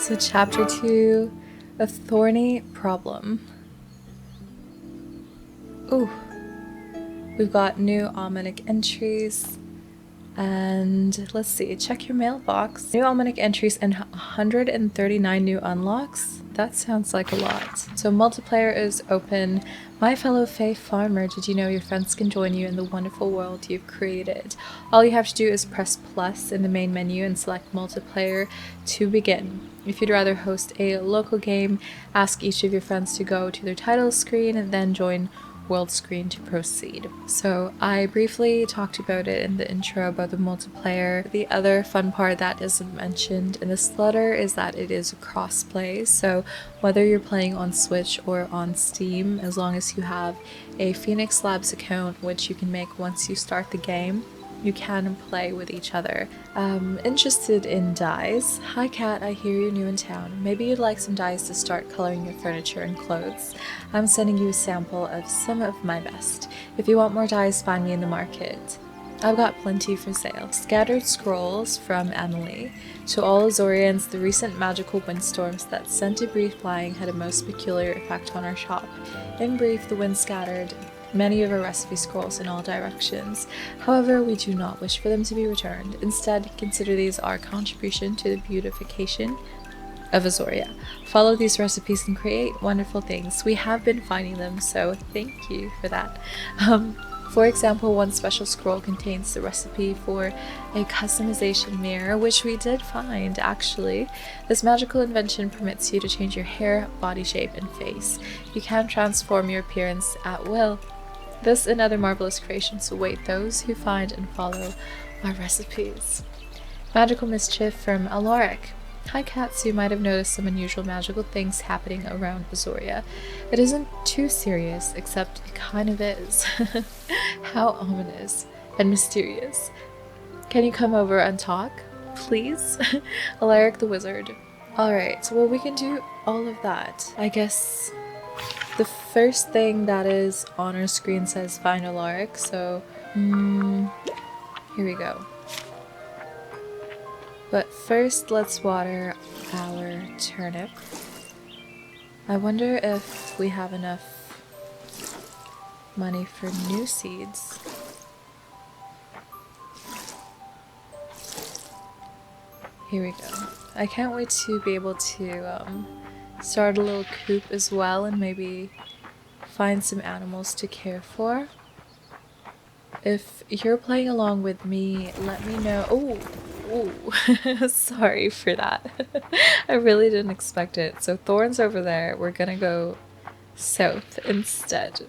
So chapter 2, a thorny problem. Ooh, we've got new almanac entries, and let's see, check your mailbox. New almanac entries and 139 new unlocks. That sounds like a lot. So multiplayer is open. My fellow Fae Farmer, did you know your friends can join you in the wonderful world you've created? All you have to do is press plus in the main menu and select multiplayer to begin. If you'd rather host a local game, ask each of your friends to go to their title screen and then join world screen to proceed. So I briefly talked about it in the intro about the multiplayer. The other fun part that isn't mentioned in this letter is that it is crossplay. So whether you're playing on Switch or on Steam, as long as you have a Phoenix Labs account, which you can make once you start the game, you can play with each other. Interested in dyes? Hi Kat, I hear you're new in town. Maybe you'd like some dyes to start coloring your furniture and clothes. I'm sending you a sample of some of my best. If you want more dyes, find me in the market. I've got plenty for sale. Scattered Scrolls from Emily. To all Azorians, the recent magical windstorms that sent debris flying had a most peculiar effect on our shop. In brief, the wind scattered many of our recipe scrolls in all directions. However, we do not wish for them to be returned. Instead, consider these our contribution to the beautification of Azoria. Follow these recipes and create wonderful things. We have been finding them, so thank you for that. For example, one special scroll contains the recipe for a customization mirror, which we did find actually. This magical invention permits you to change your hair, body shape, and face. You can transform your appearance at will. This and other marvelous creations await those who find and follow our recipes. Magical Mischief from Alaric. Hi cats, you might have noticed some unusual magical things happening around Azoria. It isn't too serious, except it kind of is. How ominous and mysterious. Can you come over and talk, please? Alaric the Wizard. Alright, well we can do all of that. I guess the first thing that is on our screen says find Alaric, so here we go. But first, let's water our turnip. I wonder if we have enough money for new seeds. Here we go. I can't wait to be able to start a little coop as well and maybe find some animals to care for. If you're playing along with me, let me know. Oh, sorry for that. I really didn't expect it. So thorns over there. We're gonna go south instead.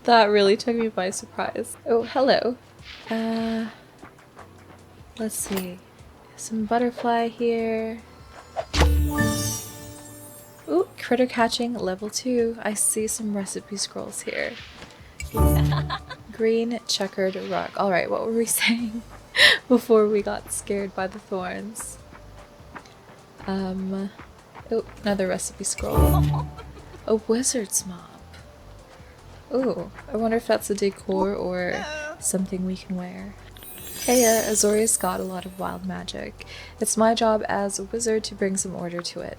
That really took me by surprise. Oh, hello. Let's see. Some butterfly here. Ooh, critter catching level 2. I see some recipe scrolls here. Green checkered rug. Alright, what were we saying before we got scared by the thorns? Oh, another recipe scroll. A wizard's mop. Ooh, I wonder if that's a decor or something we can wear. Hey, Azoria's got a lot of wild magic. It's my job as a wizard to bring some order to it.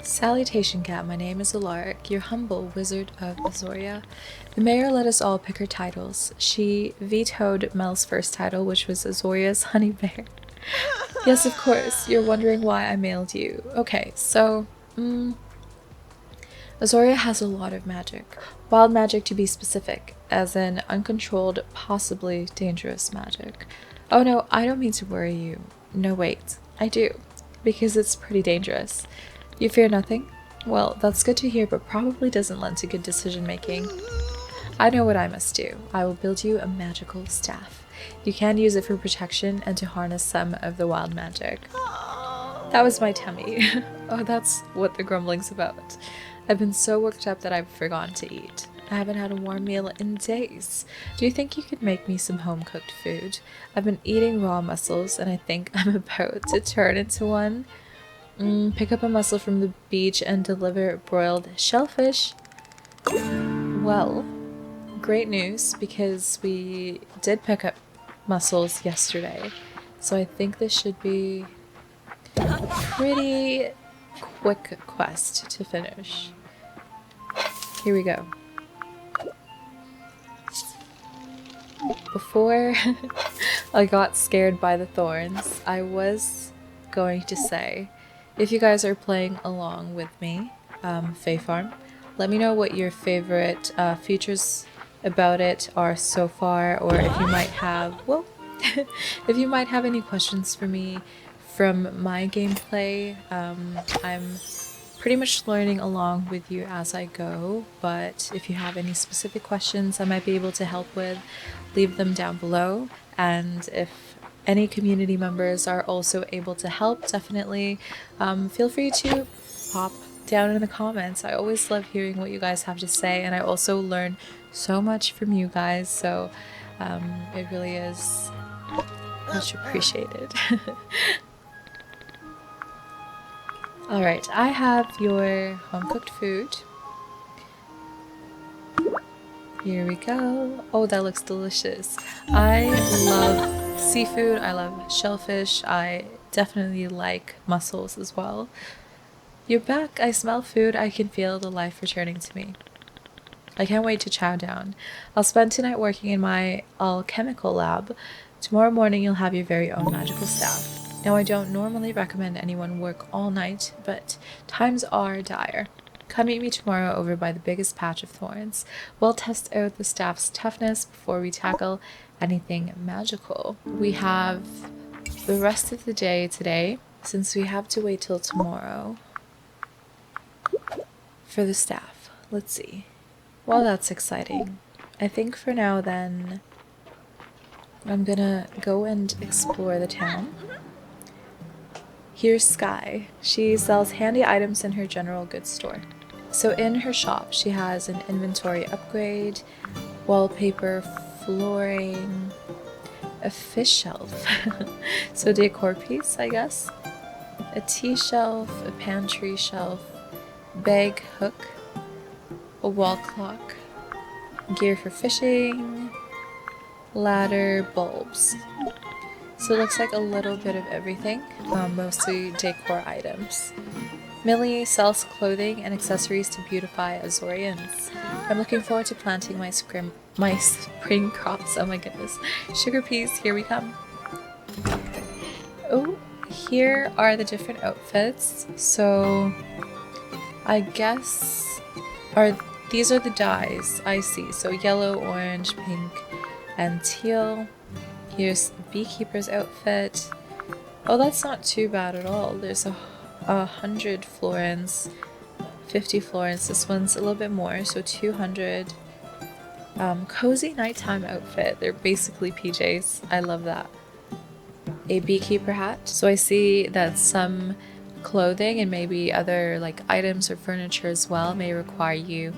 Salutation, Cat. My name is Alaric, your humble wizard of Azoria. The mayor let us all pick her titles. She vetoed Mel's first title, which was Azoria's honey bear. Yes, of course. You're wondering why I mailed you. Okay, so, Azoria has a lot of magic. Wild magic to be specific, as in uncontrolled, possibly dangerous magic. Oh no, I don't mean to worry you. No, wait. I do, because it's pretty dangerous. You fear nothing? Well, that's good to hear, but probably doesn't lend to good decision making. I know what I must do. I will build you a magical staff. You can use it for protection and to harness some of the wild magic. That was my tummy. Oh, that's what the grumbling's about. I've been so worked up that I've forgotten to eat. I haven't had a warm meal in days. Do you think you could make me some home-cooked food? I've been eating raw mussels and I think I'm about to turn into one. Pick up a mussel from the beach and deliver broiled shellfish. Well, great news, because we did pick up mussels yesterday. So I think this should be a pretty quick quest to finish. Here we go. Before I got scared by the thorns, I was going to say, if you guys are playing along with me, Fae Farm, let me know what your favorite features about it are so far, or if you might have, well, if you might have any questions for me from my gameplay. I'm pretty much learning along with you as I go, but if you have any specific questions I might be able to help with, leave them down below. And if any community members are also able to help, definitely feel free to pop down in the comments. I always love hearing what you guys have to say, and I also learn so much from you guys, so it really is much appreciated. Alright, I have your home-cooked food. Here we go. Oh, that looks delicious. I love seafood, I love shellfish, I definitely like mussels as well. You're back, I smell food, I can feel the life returning to me. I can't wait to chow down. I'll spend tonight working in my alchemical lab. Tomorrow morning you'll have your very own magical staff. Now I don't normally recommend anyone work all night, but times are dire. Come meet me tomorrow over by the biggest patch of thorns. We'll test out the staff's toughness before we tackle anything magical. We have the rest of the day today, since we have to wait till tomorrow for the staff. Let's see. Well, that's exciting. I think for now then, I'm gonna go and explore the town. Here's Sky. She sells handy items in her general goods store. So in her shop, she has an inventory upgrade, wallpaper, flooring, a fish shelf, so decor piece, I guess, a tea shelf, a pantry shelf, bag hook, a wall clock, gear for fishing, ladder, bulbs. So it looks like a little bit of everything, mostly decor items. Millie sells clothing and accessories to beautify Azorians. I'm looking forward to planting my spring crops. Oh my goodness. Sugar peas, here we come. Oh, here are the different outfits. So I guess these are the dyes I see. So yellow, orange, pink, and teal. Here's the beekeeper's outfit. Oh, that's not too bad at all. There's 100 florins, 50 florins. This one's a little bit more, so 200. Cozy nighttime outfit. They're basically PJs. I love that. A beekeeper hat. So I see that some clothing and maybe other like items or furniture as well may require you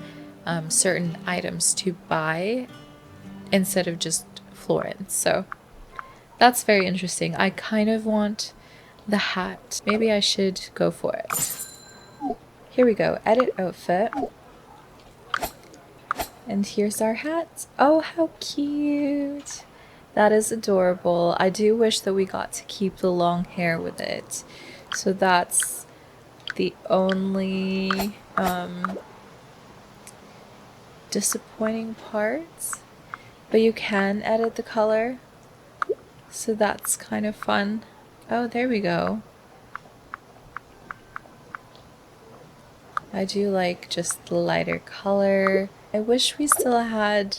certain items to buy instead of just florins. So that's very interesting. I kind of want the hat. Maybe I should go for it. Here we go. Edit outfit. And here's our hat. Oh, how cute. That is adorable. I do wish that we got to keep the long hair with it. So that's the only disappointing part. But you can edit the color. So that's kind of fun. Oh, there we go. I do like just the lighter color. I wish we still had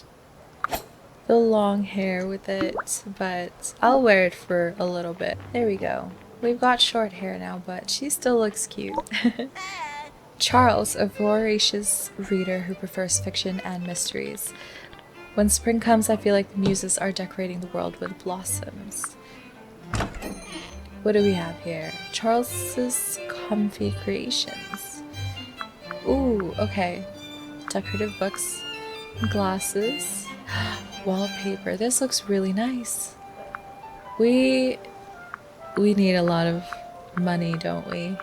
the long hair with it, but I'll wear it for a little bit. There we go. We've got short hair now, but she still looks cute. Charles, a voracious reader who prefers fiction and mysteries. When spring comes, I feel like the muses are decorating the world with blossoms. What do we have here? Charles's comfy creations. Ooh, okay. Decorative books, glasses, wallpaper. This looks really nice. We need a lot of money, don't we?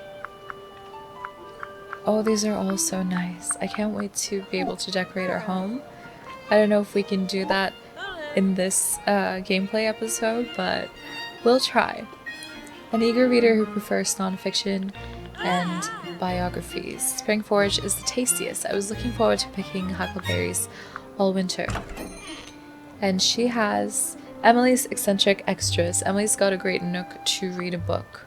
Oh, these are all so nice. I can't wait to be able to decorate our home. I don't know if we can do that in this gameplay episode, but we'll try. An eager reader who prefers nonfiction and biographies. Spring forage is the tastiest. I was looking forward to picking huckleberries all winter. And she has Emily's eccentric extras. Emily's got a great nook to read a book.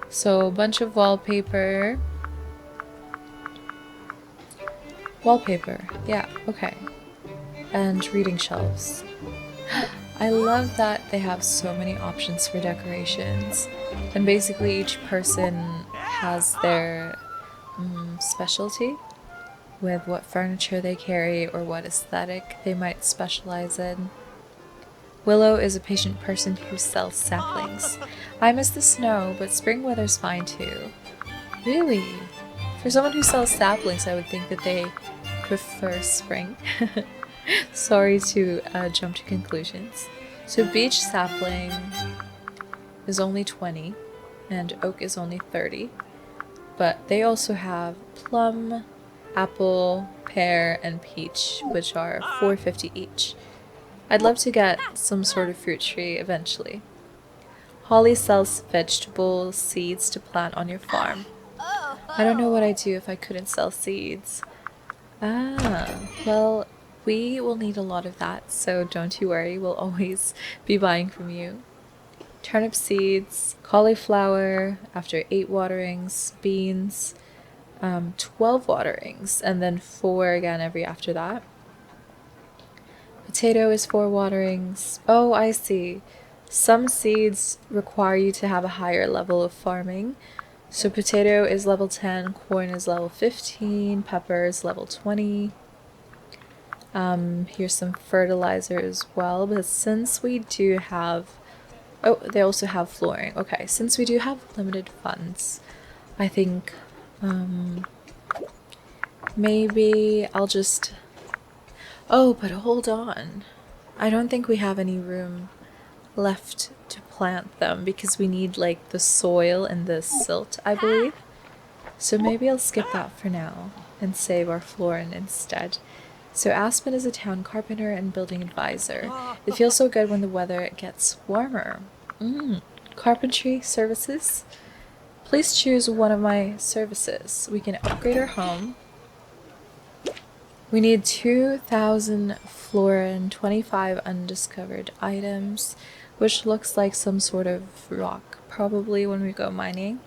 So a bunch of wallpaper. Wallpaper, yeah, okay. And reading shelves. I love that they have so many options for decorations. And basically each person has their specialty with what furniture they carry or what aesthetic they might specialize in. Willow is a patient person who sells saplings. I miss the snow, but spring weather's fine too. Really? For someone who sells saplings, I would think that they prefer spring. Sorry to jump to conclusions. So beech sapling is only 20 and oak is only 30. But they also have plum, apple, pear, and peach, which are $4.50 each. I'd love to get some sort of fruit tree eventually. Holly sells vegetable seeds to plant on your farm. I don't know what I'd do if I couldn't sell seeds. Well, we will need a lot of that, so don't you worry, we'll always be buying from you. Turnip seeds, cauliflower, after 8 waterings, beans, 12 waterings, and then 4 again every after that. Potato is 4 waterings. Oh, I see. Some seeds require you to have a higher level of farming. So potato is level 10, corn is level 15, pepper is level 20. Here's some fertilizer as well, but since we do have... Oh, they also have flooring. Okay, since we do have limited funds, I think maybe I'll just... Oh, but hold on. I don't think we have any room left to plant them because we need like the soil and the silt, I believe. So maybe I'll skip that for now and save our flooring instead. So Aspen is a town carpenter and building advisor. It feels so good when the weather gets warmer. Carpentry services? Please choose one of my services. We can upgrade our home. We need 2,000 flora and 25 undiscovered items, which looks like some sort of rock, probably when we go mining,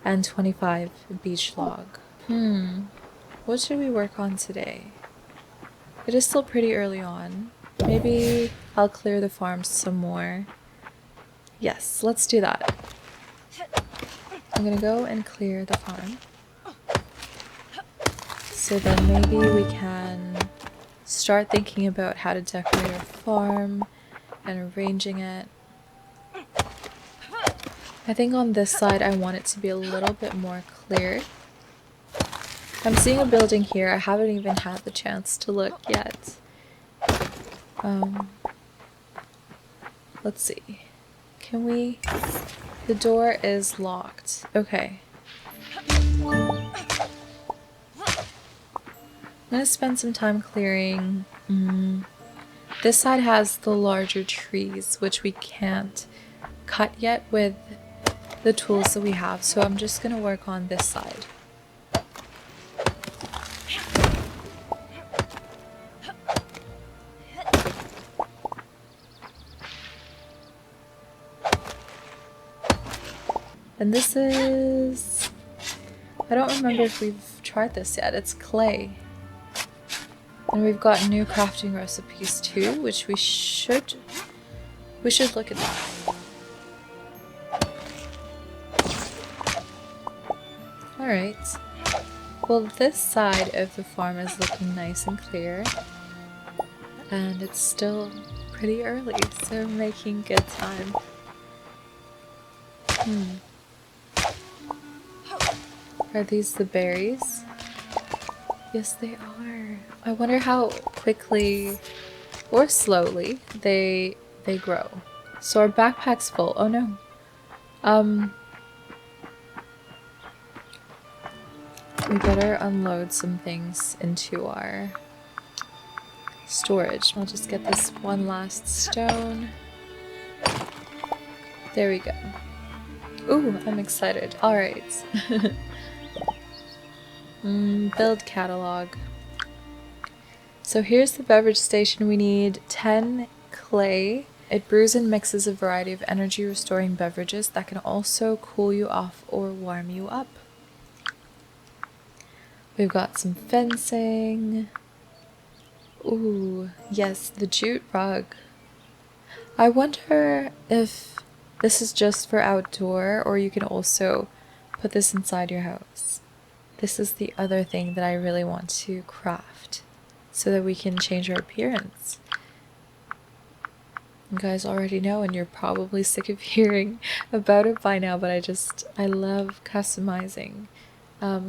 and 25 beach log. What should we work on today? It is still pretty early on. Maybe I'll clear the farm some more. Yes, let's do that. I'm gonna go and clear the farm. So then maybe we can start thinking about how to decorate our farm and arranging it. I think on this side I want it to be a little bit more clear. I'm seeing a building here. I haven't even had the chance to look yet. Let's see. Can we... The door is locked. Okay. I'm gonna spend some time clearing. This side has the larger trees, which we can't cut yet with the tools that we have, so I'm just gonna work on this side. And this is... I don't remember if we've tried this yet. It's clay. And we've got new crafting recipes too, which we should look at that. Alright. Well, this side of the farm is looking nice and clear. And it's still pretty early, so we're making good time. Are these the berries? Yes, they are. I wonder how quickly or slowly they grow. So our backpack's full. Oh no. We better unload some things into our storage. I'll just get this one last stone. There we go. Ooh, I'm excited. Alright. Build catalog. So here's the beverage station. We need 10 clay. It brews and mixes a variety of energy restoring beverages that can also cool you off or warm you up. We've got some fencing. Ooh, yes, the jute rug. I wonder if this is just for outdoor or you can also put this inside your house. This is the other thing that I really want to craft so that we can change our appearance. You guys already know and you're probably sick of hearing about it by now, but I love customizing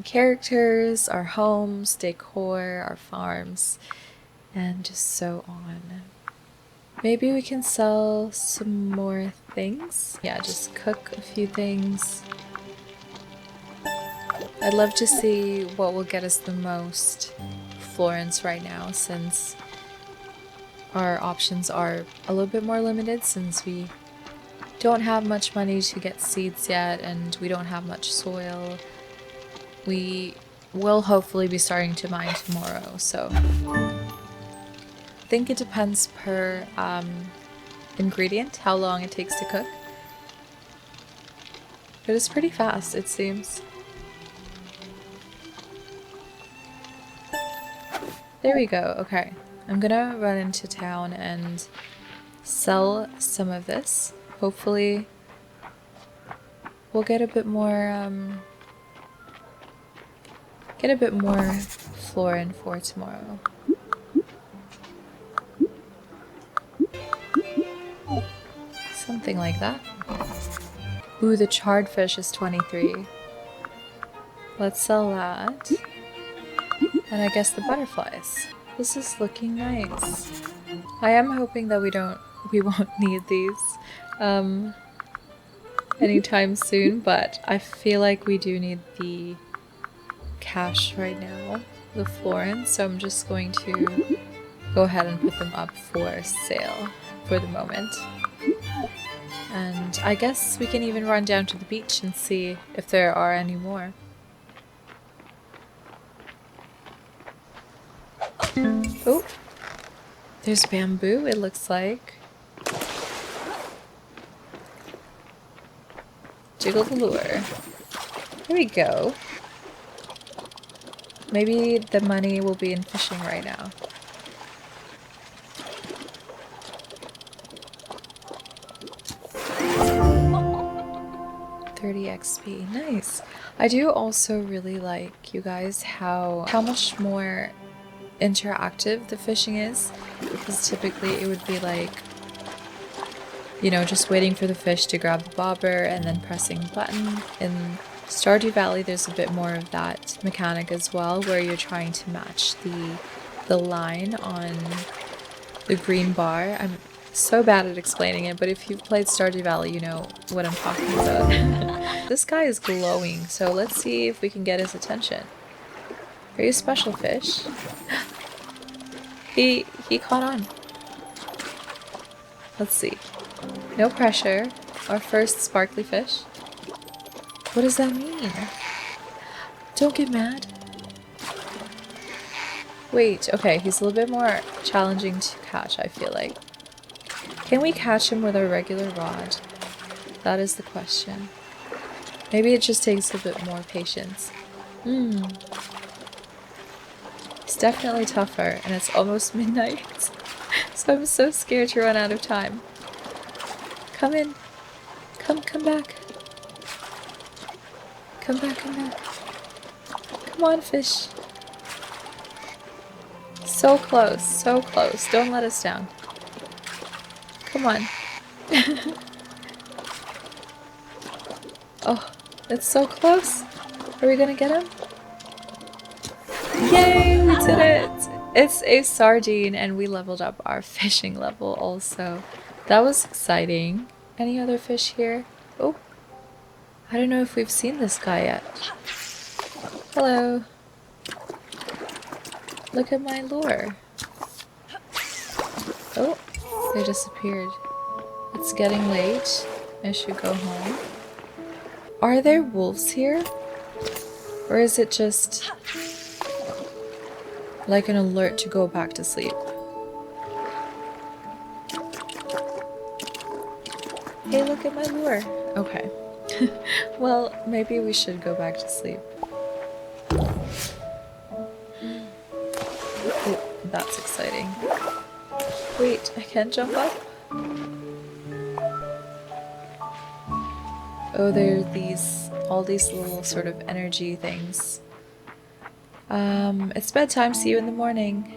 characters, our homes, decor, our farms, and just so on. Maybe we can sell some more things. Yeah, just cook a few things. I'd love to see what will get us the most florins right now, since our options are a little bit more limited, since we don't have much money to get seeds yet and we don't have much soil. We will hopefully be starting to mine tomorrow, so I think it depends per ingredient how long it takes to cook, but it's pretty fast, it seems. There we go. Okay, I'm gonna run into town and sell some of this. Hopefully we'll get a bit more florin for tomorrow. Something like that. Ooh, the charred fish is 23. Let's sell that. And I guess the butterflies. This is looking nice. I am hoping that we won't need these anytime soon, but I feel like we do need the cash right now, the florins, so I'm just going to go ahead and put them up for sale for the moment. And I guess we can even run down to the beach and see if there are any more. Oh, there's bamboo, it looks like. Jiggle the lure. There we go. Maybe the money will be in fishing right now. 30 XP, nice. I do also really like, you guys, how much more interactive the fishing is, because typically it would be like, you know, just waiting for the fish to grab the bobber and then pressing a button. In Stardew Valley there's a bit more of that mechanic as well, where you're trying to match the line on the green bar. I'm so bad at explaining it, but if you've played Stardew Valley you know what I'm talking about. This guy is glowing, so let's see if we can get his attention. Are you a special fish? He caught on. Let's see. No pressure. Our first sparkly fish. What does that mean? Don't get mad. Wait, okay, he's a little bit more challenging to catch, I feel like. Can we catch him with our regular rod? That is the question. Maybe it just takes a bit more patience. It's definitely tougher, and it's almost midnight. So I'm so scared to run out of time. Come in. Come back. Come back. Come on, fish. So close, so close. Don't let us down. Come on. Oh, it's so close. Are we gonna get him? Yay, we did it! It's a sardine, and we leveled up our fishing level also. That was exciting. Any other fish here? Oh, I don't know if we've seen this guy yet. Hello. Look at my lure. Oh, they disappeared. It's getting late. I should go home. Are there wolves here? Or is it just like an alert to go back to sleep? Hey, look at my lure. Okay. Well, maybe we should go back to sleep. Oh, that's exciting. Wait, I can't jump up? Oh, there are all these little sort of energy things. It's bedtime, see you in the morning.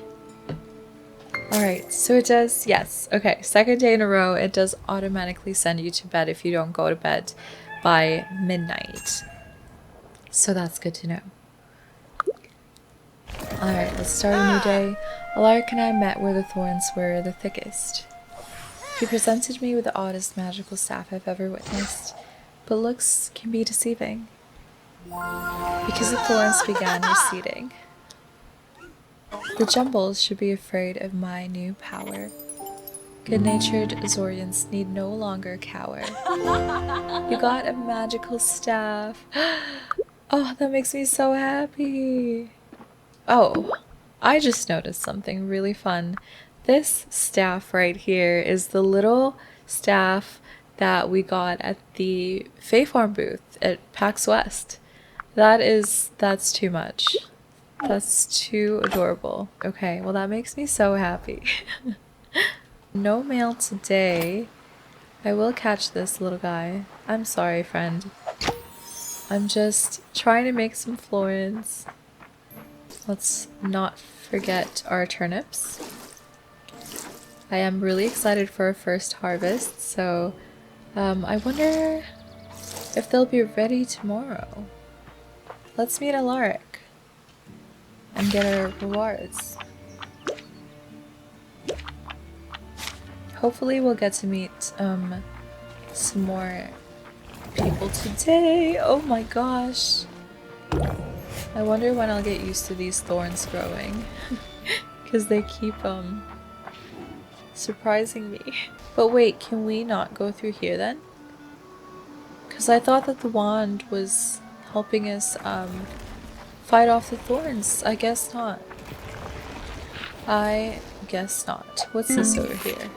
Alright, so it does, yes, okay, second day in a row, it does automatically send you to bed if you don't go to bed by midnight. So that's good to know. Alright, let's start a new day. Alaric and I met where the thorns were the thickest. He presented me with the oddest magical staff I've ever witnessed, but looks can be deceiving. Because the thorns began receding. The jumbles should be afraid of my new power. Good-natured Azorians need no longer cower. You got a magical staff. Oh, that makes me so happy. Oh, I just noticed something really fun. This staff right here is the little staff that we got at the Fae Farm booth at PAX West. That's too much. That's too adorable. Okay, well that makes me so happy. No mail today. I will catch this little guy. I'm sorry, friend. I'm just trying to make some florins. Let's not forget our turnips. I am really excited for our first harvest, so I wonder if they'll be ready tomorrow. Let's meet Alaric and get our rewards. Hopefully we'll get to meet some more people today. Oh my gosh. I wonder when I'll get used to these thorns growing. Because they keep surprising me. But wait, can we not go through here then? Because I thought that the wand was helping us fight off the thorns. I guess not. I guess not. What's this over here?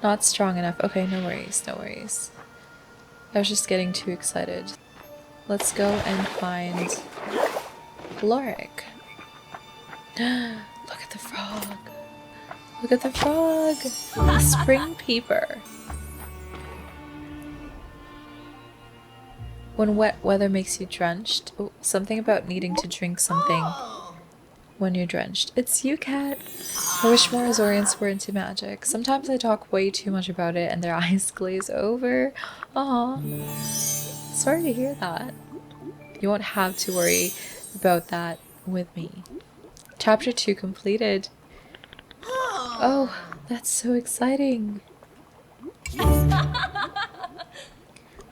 Not strong enough. Okay, no worries, no worries. I was just getting too excited. Let's go and find Alaric. Look at the frog. Look at the frog. A spring peeper. When wet weather makes you drenched. Oh, something about needing to drink something when you're drenched. It's you, cat. I wish more Azorians were into magic. Sometimes I talk way too much about it and their eyes glaze over. Aw. Sorry to hear that. You won't have to worry about that with me. Chapter 2 completed. Oh, that's so exciting.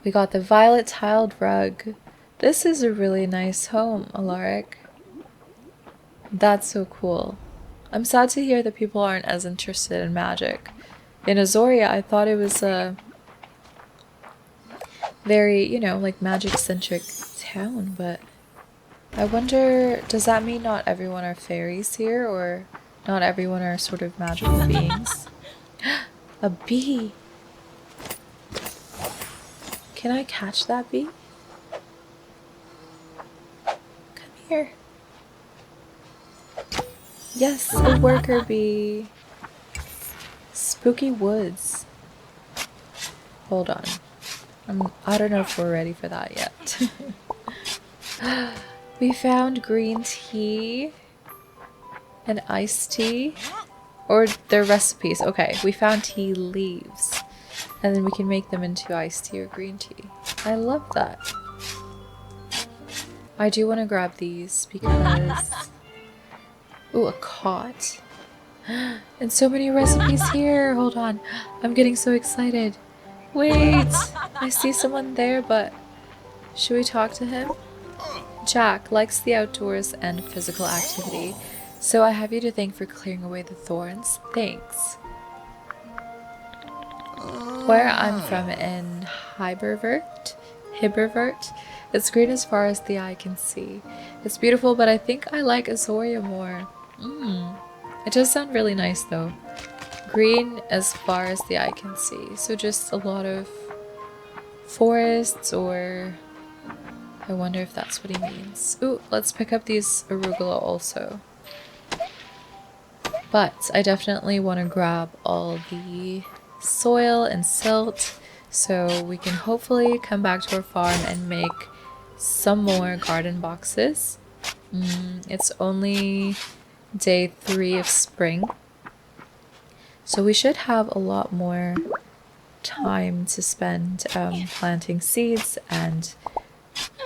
We got the violet tiled rug. This is a really nice home, Alaric. That's so cool. I'm sad to hear that people aren't as interested in magic. In Azoria, I thought it was a very, you know, like magic-centric town, but I wonder, does that mean not everyone are fairies here, or not everyone are sort of magical beings? A bee! Can I catch that bee? Come here. Yes, a worker bee. Spooky woods. Hold on. I don't know if we're ready for that yet. We found green tea and iced tea. Or their recipes. Okay, we found tea leaves. And then we can make them into iced tea or green tea. I love that. I do want to grab these because... Ooh, a cot. And so many recipes here. Hold on. I'm getting so excited. Wait. I see someone there, but should we talk to him? Jack likes the outdoors and physical activity. So I have you to thank for clearing away the thorns. Thanks. Where I'm from in Hibervert, it's green as far as the eye can see. It's beautiful, but I think I like Azoria more. It does sound really nice though. Green as far as the eye can see. So just a lot of forests, or I wonder if that's what he means. Ooh, let's pick up these arugula also. But I definitely want to grab all the soil and silt so we can hopefully come back to our farm and make some more garden boxes. It's only day 3 of spring, so we should have a lot more time to spend planting seeds and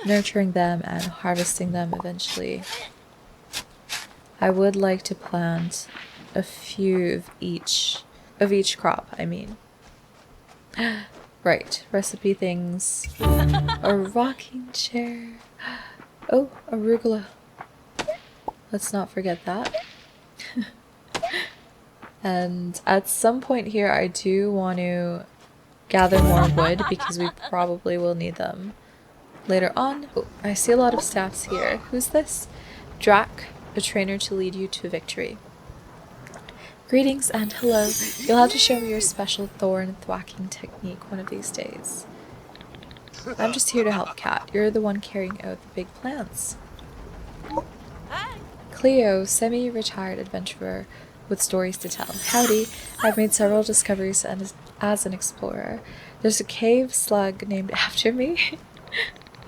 nurturing them and harvesting them eventually. I would like to plant a few of each crop, I mean. Right, recipe things. A rocking chair. Oh, arugula. Let's not forget that. And at some point here, I do want to gather more wood because we probably will need them later on. Oh, I see a lot of staffs here. Who's this? Drac, a trainer to lead you to victory. Greetings and hello. You'll have to show me your special thorn thwacking technique one of these days. I'm just here to help, Kat. You're the one carrying out the big plans. Cleo, semi-retired adventurer with stories to tell. Howdy, I've made several discoveries as an explorer. There's a cave slug named after me.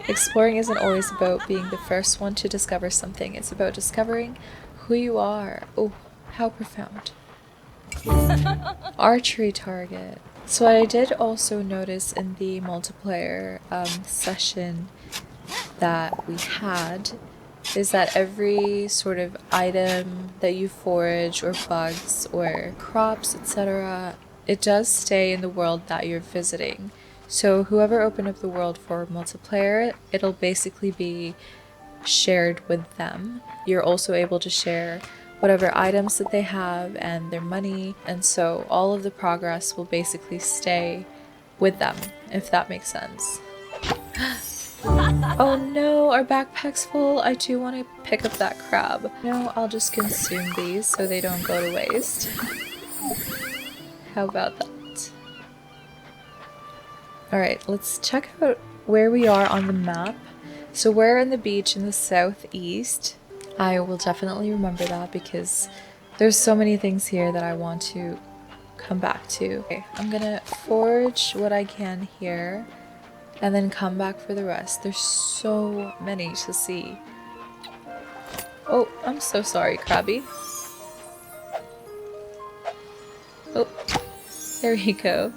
Exploring isn't always about being the first one to discover something. It's about discovering who you are. Oh, how profound. Archery target. So what I did also notice in the multiplayer session that we had is that every sort of item that you forage, or bugs or crops, etc., it does stay in the world that you're visiting. So whoever opened up the world for multiplayer, it'll basically be shared with them. You're also able to share whatever items that they have and their money, and so all of the progress will basically stay with them, if that makes sense. Oh no, our backpack's full. I do want to pick up that crab. No, I'll just consume these so they don't go to waste. How about that? Alright, let's check out where we are on the map. So we're in the beach in the southeast. I will definitely remember that because there's so many things here that I want to come back to. Okay, I'm gonna forage what I can here and then come back for the rest. There's so many to see. Oh, I'm so sorry, Krabby. Oh, there we go.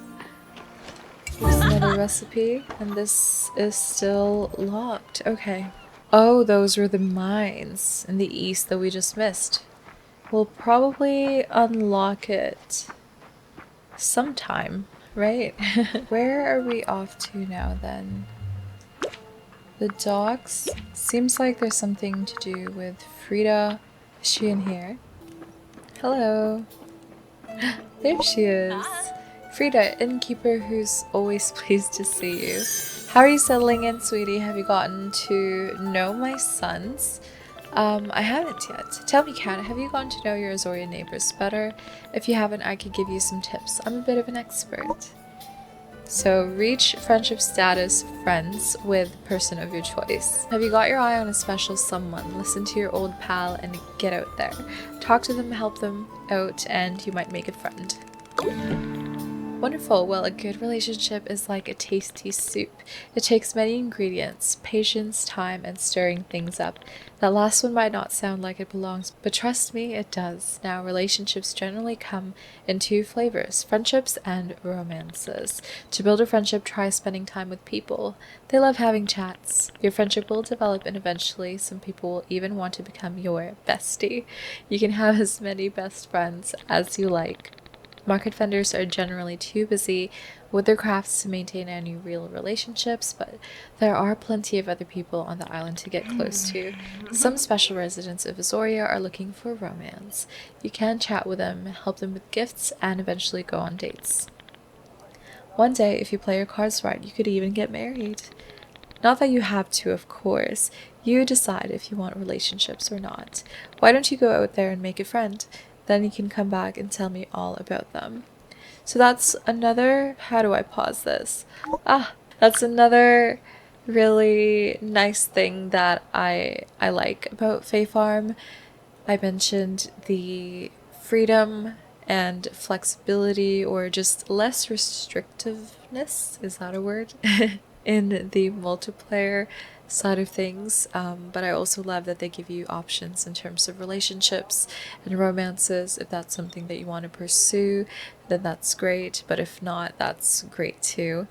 There's another recipe, and this is still locked. Okay. Oh, those were the mines in the east that we just missed. We'll probably unlock it sometime, right? Where are we off to now then? The docks? Seems like there's something to do with Frida. Is she in here? Hello. There she is. Frida, innkeeper who's always pleased to see you. How are you settling in, sweetie? Have you gotten to know my sons? I haven't yet. Tell me, Kat, have you gotten to know your Azorian neighbors better? If you haven't, I could give you some tips. I'm a bit of an expert. So, reach friendship status friends with person of your choice. Have you got your eye on a special someone? Listen to your old pal and get out there. Talk to them, help them out, and you might make a friend. Wonderful. Well, a good relationship is like a tasty soup. It takes many ingredients, patience, time, and stirring things up. That last one might not sound like it belongs, but trust me, it does. Now, relationships generally come in 2 flavors, friendships and romances. To build a friendship, try spending time with people. They love having chats. Your friendship will develop, and eventually some people will even want to become your bestie. You can have as many best friends as you like. Market vendors are generally too busy with their crafts to maintain any real relationships, but there are plenty of other people on the island to get close to. Some special residents of Azoria are looking for romance. You can chat with them, help them with gifts, and eventually go on dates. One day, if you play your cards right, you could even get married. Not that you have to, of course. You decide if you want relationships or not. Why don't you go out there and make a friend? Then you can come back and tell me all about them. So that's another, how do I pause this? That's another really nice thing that I like about Fae Farm. I mentioned the freedom and flexibility, or just less restrictiveness, is that a word? In the multiplayer side of things, but I also love that they give you options in terms of relationships and romances. If that's something that you want to pursue, then that's great, but if not, that's great too.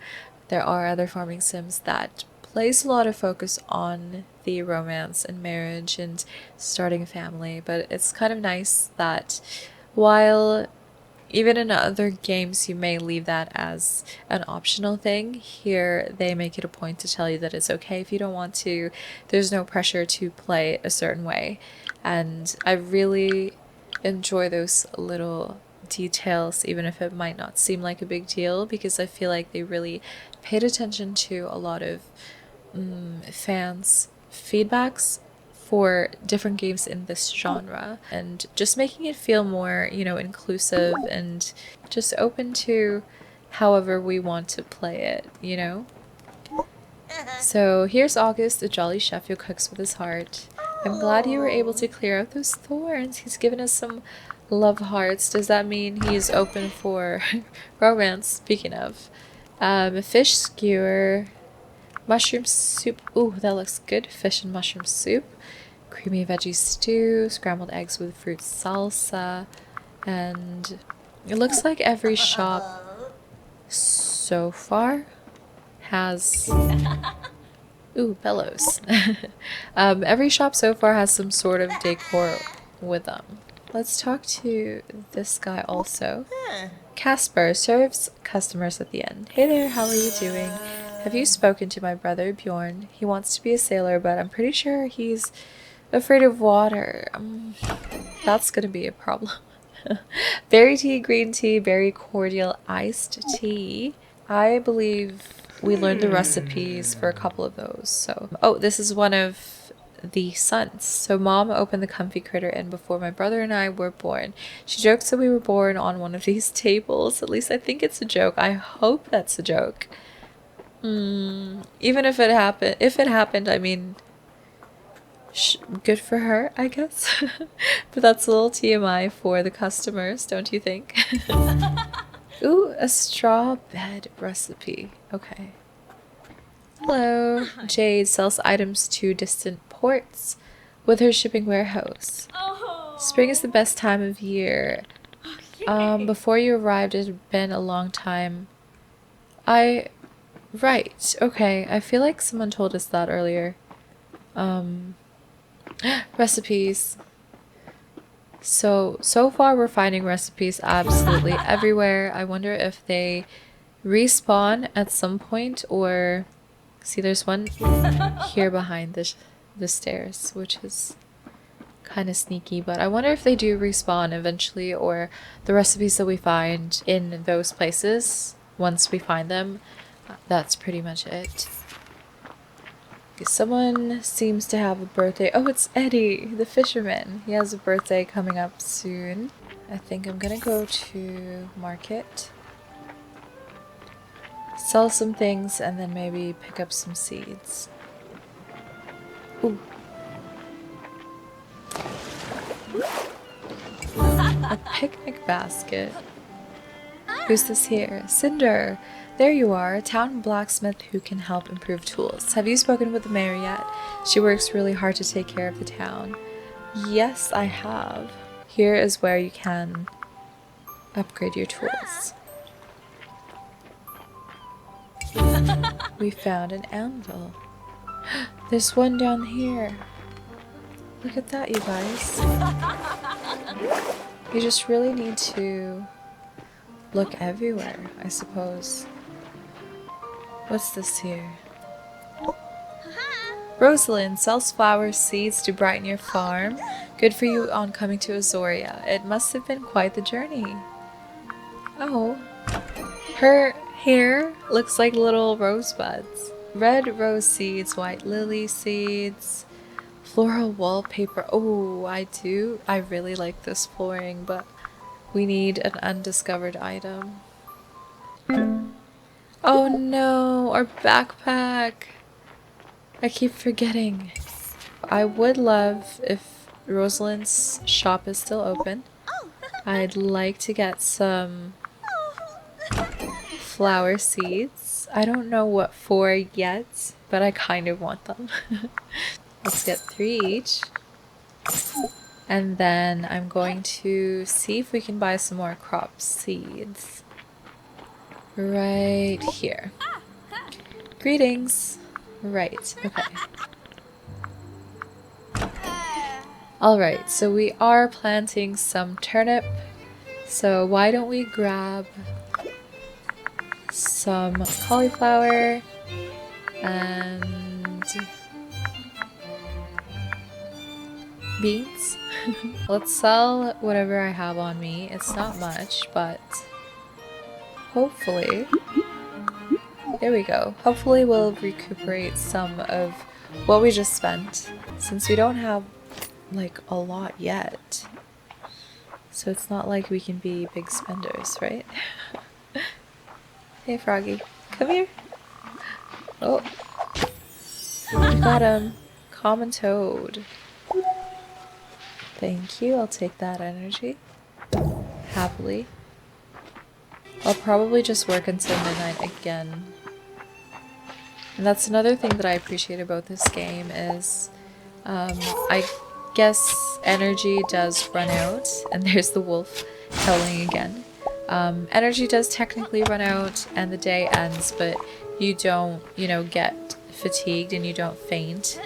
There are other farming sims that place a lot of focus on the romance and marriage and starting a family, but it's kind of nice that while even in other games you may leave that as an optional thing, here they make it a point to tell you that it's okay if you don't want to. There's no pressure to play a certain way, and I really enjoy those little details, even if it might not seem like a big deal, because I feel like they really paid attention to a lot of fans' feedbacks for different games in this genre, and just making it feel more, inclusive and just open to however we want to play it. So here's August, a jolly chef who cooks with his heart. I'm glad you were able to clear out those thorns. He's given us some love hearts. Does that mean he's open for romance? Speaking of, a fish skewer, mushroom soup. Ooh, that looks good. Fish and mushroom soup. Creamy veggie stew, scrambled eggs with fruit salsa, and it looks like every shop so far has... Ooh, bellows. Every shop so far has some sort of decor with them. Let's talk to this guy also. Casper serves customers at the end. Hey there, how are you doing? Have you spoken to my brother Bjorn? He wants to be a sailor, but I'm pretty sure he's afraid of water. That's gonna be a problem. Berry tea, green tea, berry cordial, iced tea. I believe we learned the recipes for a couple of those. So, oh, this is one of the sons. So mom opened the comfy critter in before my brother and I were born. She jokes that we were born on one of these tables. At least I think it's a joke. I hope that's a joke. Even if it happened, I mean, good for her, I guess. But that's a little TMI for the customers, don't you think? Ooh, a straw bed recipe. Okay. Hello. Jade sells items to distant ports with her shipping warehouse. Spring is the best time of year. Before you arrived, it had been a long time. Right. Okay. I feel like someone told us that earlier. Recipes. So far we're finding recipes absolutely everywhere. I wonder if they respawn at some point, or... See, there's one here behind the stairs, which is kind of sneaky, but I wonder if they do respawn eventually, or the recipes that we find in those places, once we find them, that's pretty much it. Someone seems to have a birthday. Oh, it's Eddie, the fisherman. He has a birthday coming up soon. I think I'm gonna go to market, sell some things, and then maybe pick up some seeds. Ooh. A picnic basket. Who's this here? Cinder! There you are, a town blacksmith who can help improve tools. Have you spoken with the mayor yet? She works really hard to take care of the town. Yes, I have. Here is where you can upgrade your tools. We found an anvil. There's one down here. Look at that, you guys. You just really need to look everywhere, I suppose. What's this here? Rosalind sells flowers, seeds to brighten your farm. Good for you on coming to Azoria. It must have been quite the journey. Oh. Her Here looks like little rosebuds. Red rose seeds, white lily seeds, floral wallpaper. Oh, I really like this flooring, but we need an undiscovered item. Oh no, our backpack. I keep forgetting. I would love if Rosalind's shop is still open. I'd like to get some flower seeds. I don't know what for yet, but I kind of want them. Let's get 3 each. And then I'm going to see if we can buy some more crop seeds. Right here. Greetings. Right, okay. Alright, so we are planting some turnip. So why don't we grab some cauliflower and beans. Let's sell whatever I have on me. It's not much, but hopefully, there we go. Hopefully we'll recuperate some of what we just spent, since we don't have like a lot yet. So it's not like we can be big spenders, right? Hey Froggy, come here. Oh, we got him. Common toad. Thank you, I'll take that energy. Happily. I'll probably just work until midnight again. And that's another thing that I appreciate about this game is, I guess energy does run out, and there's the wolf howling again. Energy does technically run out and the day ends, but you don't, you know, get fatigued and you don't faint.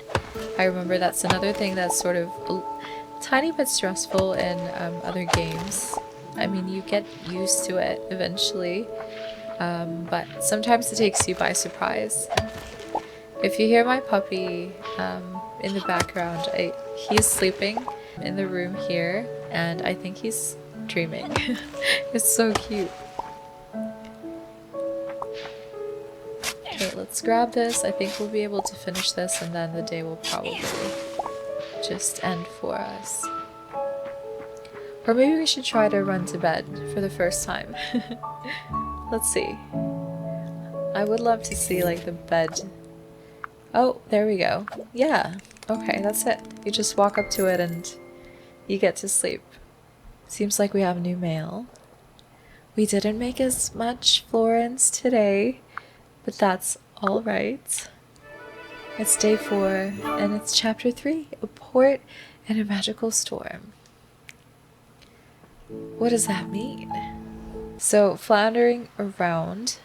I remember that's another thing that's sort of a tiny bit stressful in other games. I mean, you get used to it eventually, but sometimes it takes you by surprise. If you hear my puppy in the background, he's sleeping in the room here, and I think he's dreaming. It's so cute. Okay, let's grab this. I think we'll be able to finish this, and then the day will probably just end for us. Or maybe we should try to run to bed for the first time. Let's see. I would love to see like the bed. Oh, there we go. Yeah. Okay, that's it. You just walk up to it and you get to sleep. Seems like we have new mail. We didn't make as much florins today, but that's alright. It's day 4 and it's chapter 3, a port and a magical storm. What does that mean? So, floundering around.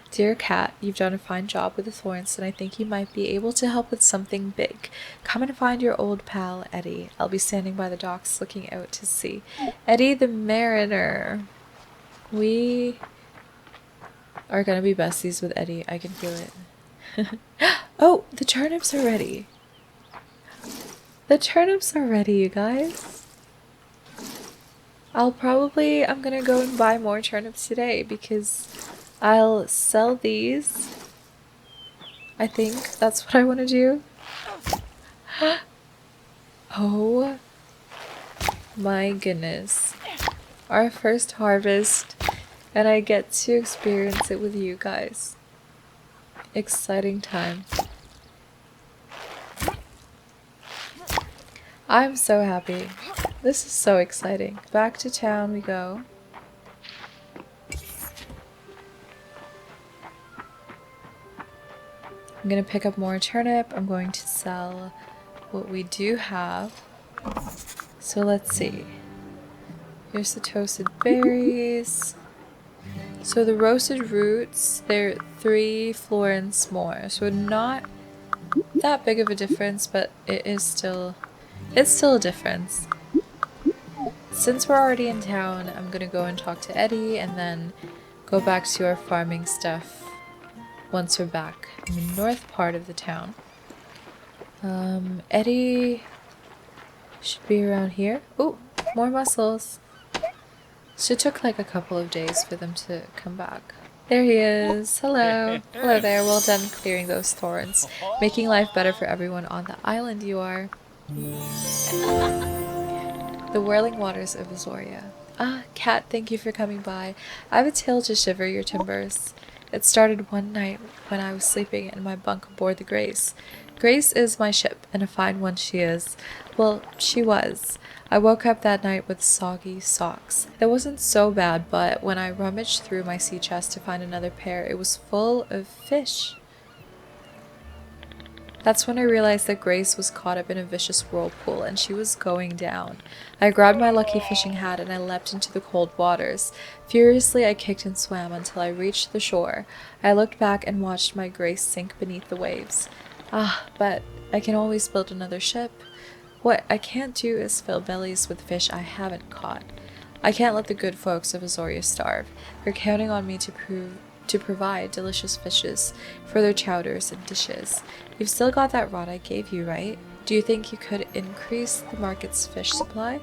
Dear cat, you've done a fine job with the thorns, and I think you might be able to help with something big. Come and find your old pal, Eddie. I'll be standing by the docks looking out to sea. Eddie the mariner. We are gonna be besties with Eddie. I can feel it. Oh, the turnips are ready. The turnips are ready, you guys. I'm gonna go and buy more turnips today because I'll sell these. I think that's what I want to do. Oh my goodness. Our first harvest, and I get to experience it with you guys. Exciting time. I'm so happy. This is so exciting. Back to town we go. I'm gonna pick up more turnip. I'm going to sell what we do have. So let's see. Here's the toasted berries. So the roasted roots, they're 3 florins more. So not that big of a difference, but it's still a difference. Since we're already in town, I'm gonna go and talk to Eddie and then go back to our farming stuff once we're back in the north part of the town. Eddie should be around here. Oh, more mussels. So it took like a couple of days for them to come back. There he is. Hello. Hello there. Well done clearing those thorns. Making life better for everyone on the island you are. The whirling waters of Azoria. Ah, Cat, thank you for coming by. I have a tale to shiver your timbers. It started one night when I was sleeping in my bunk aboard the Grace. Grace is my ship, and a fine one she is. Well, she was. I woke up that night with soggy socks. It wasn't so bad, but when I rummaged through my sea chest to find another pair, it was full of fish. That's when I realized that Grace was caught up in a vicious whirlpool and she was going down. I grabbed my lucky fishing hat and I leapt into the cold waters. Furiously I kicked and swam until I reached the shore. I looked back and watched my Grace sink beneath the waves. Ah, but I can always build another ship. What I can't do is fill bellies with fish I haven't caught. I can't let the good folks of Azoria starve. They're counting on me to provide delicious fishes for their chowders and dishes. You've still got that rod I gave you, right? Do you think you could increase the market's fish supply?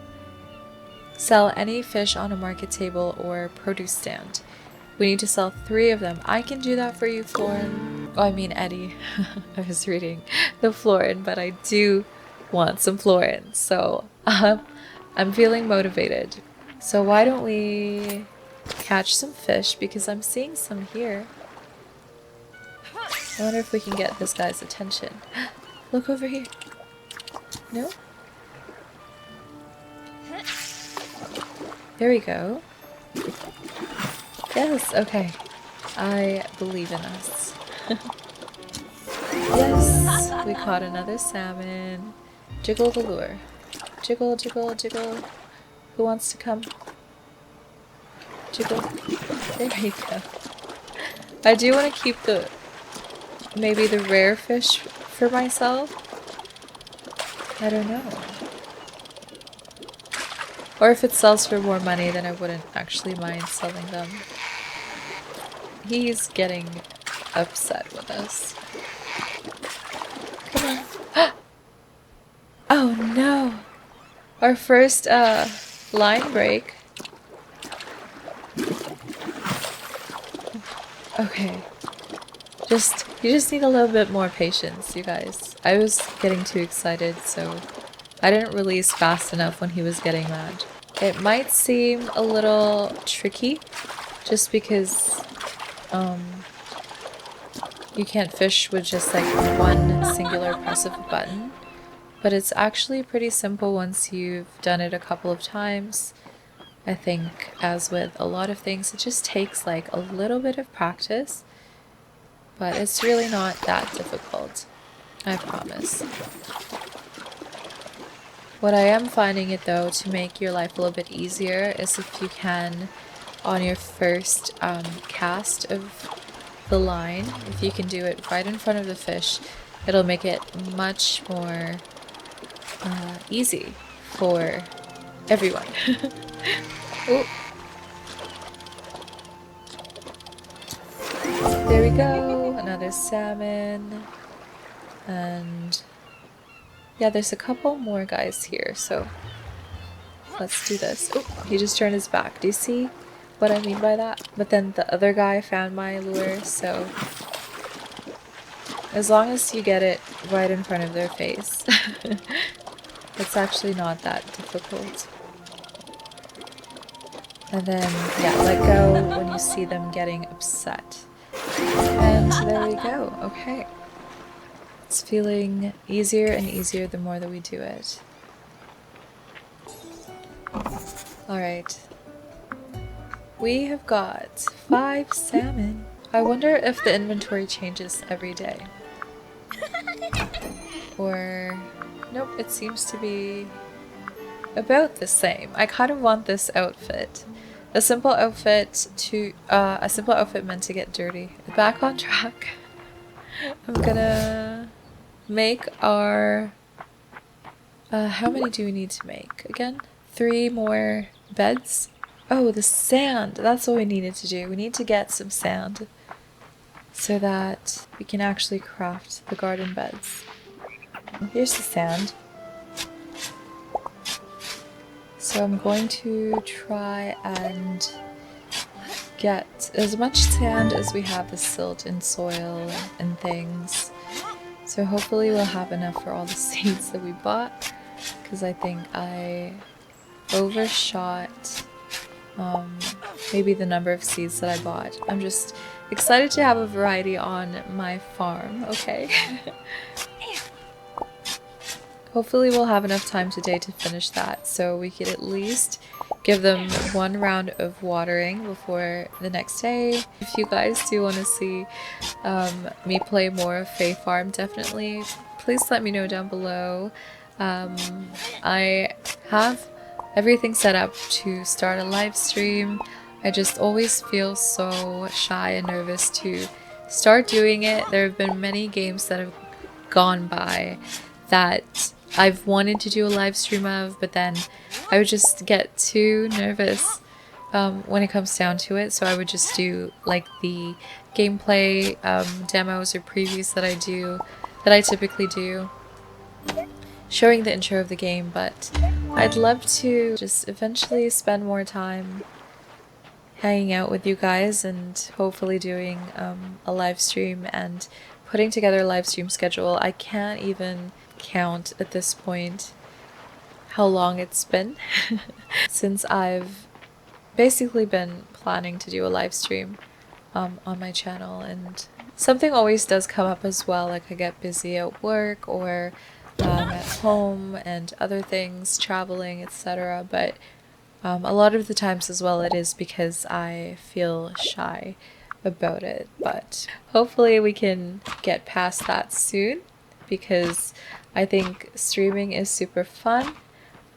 Sell any fish on a market table or produce stand. We need to sell 3 of them. I can do that for you, Florin. Oh, I mean Eddie. I was reading the Florin, but I do want some Florin. So I'm feeling motivated. So why don't we catch some fish, because I'm seeing some here. I wonder if we can get this guy's attention. Look over here. No? There we go. Yes, okay. I believe in us. Yes, we caught another salmon. Jiggle the lure. Jiggle, jiggle, jiggle. Who wants to come? Jiggle. There we go. I do want to keep maybe the rare fish for myself. I don't know. Or if it sells for more money, then I wouldn't actually mind selling them. He's getting upset with us. Come on. Oh no! Our first line break. Okay. You just need a little bit more patience, you guys. I was getting too excited, so I didn't release fast enough when he was getting mad. It might seem a little tricky, just because you can't fish with just like one singular press of a button, but it's actually pretty simple once you've done it a couple of times. I think, as with a lot of things, it just takes like a little bit of practice, but it's really not that difficult, I promise. What I am finding it though, to make your life a little bit easier, is if you can, on your first cast of the line, if you can do it right in front of the fish, it'll make it much more easy for everyone. Oh. There we go, another salmon, and yeah, there's a couple more guys here, so let's do this. Oh, he just turned his back. Do you see what I mean by that? But then the other guy found my lure, so as long as you get it right in front of their face, it's actually not that difficult. And then, yeah, let go when you see them getting upset. And there we go. Okay. It's feeling easier and easier the more that we do it. Alright. We have got 5 salmon. I wonder if the inventory changes every day. Or... nope, it seems to be about the same. I kind of want this outfit. A simple outfit meant to get dirty. Back on track. I'm gonna make our... how many do we need to make again? 3 more beds? Oh, the sand! That's what we needed to do. We need to get some sand so that we can actually craft the garden beds. Here's the sand. So I'm going to try and get as much sand as we have the silt and soil and things. So hopefully we'll have enough for all the seeds that we bought, because I think I overshot maybe the number of seeds that I bought. I'm just excited to have a variety on my farm, okay? Hopefully we'll have enough time today to finish that, so we could at least give them one round of watering before the next day. If you guys do want to see me play more of Fae Farm, definitely please let me know down below. I have everything set up to start a live stream. I just always feel so shy and nervous to start doing it. There have been many games that have gone by that I've wanted to do a live stream of, but then I would just get too nervous when it comes down to it. So I would just do like the gameplay demos or previews that I typically do, showing the intro of the game. But I'd love to just eventually spend more time hanging out with you guys and hopefully doing a live stream and putting together a live stream schedule. I can't even count at this point how long it's been since I've basically been planning to do a live stream on my channel, and something always does come up as well, like I get busy at work or at home and other things, traveling, etc. But a lot of the times as well it is because I feel shy about it, but hopefully we can get past that soon, because I think streaming is super fun,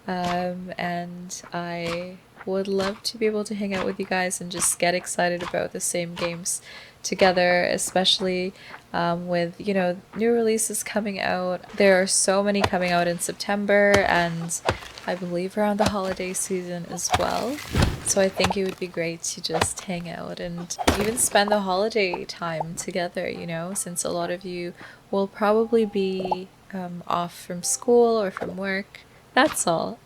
and I would love to be able to hang out with you guys and just get excited about the same games together, especially with, you know, new releases coming out. There are so many coming out in September and I believe around the holiday season as well. So I think it would be great to just hang out and even spend the holiday time together, you know, since a lot of you will probably be off from school or from work. That's all.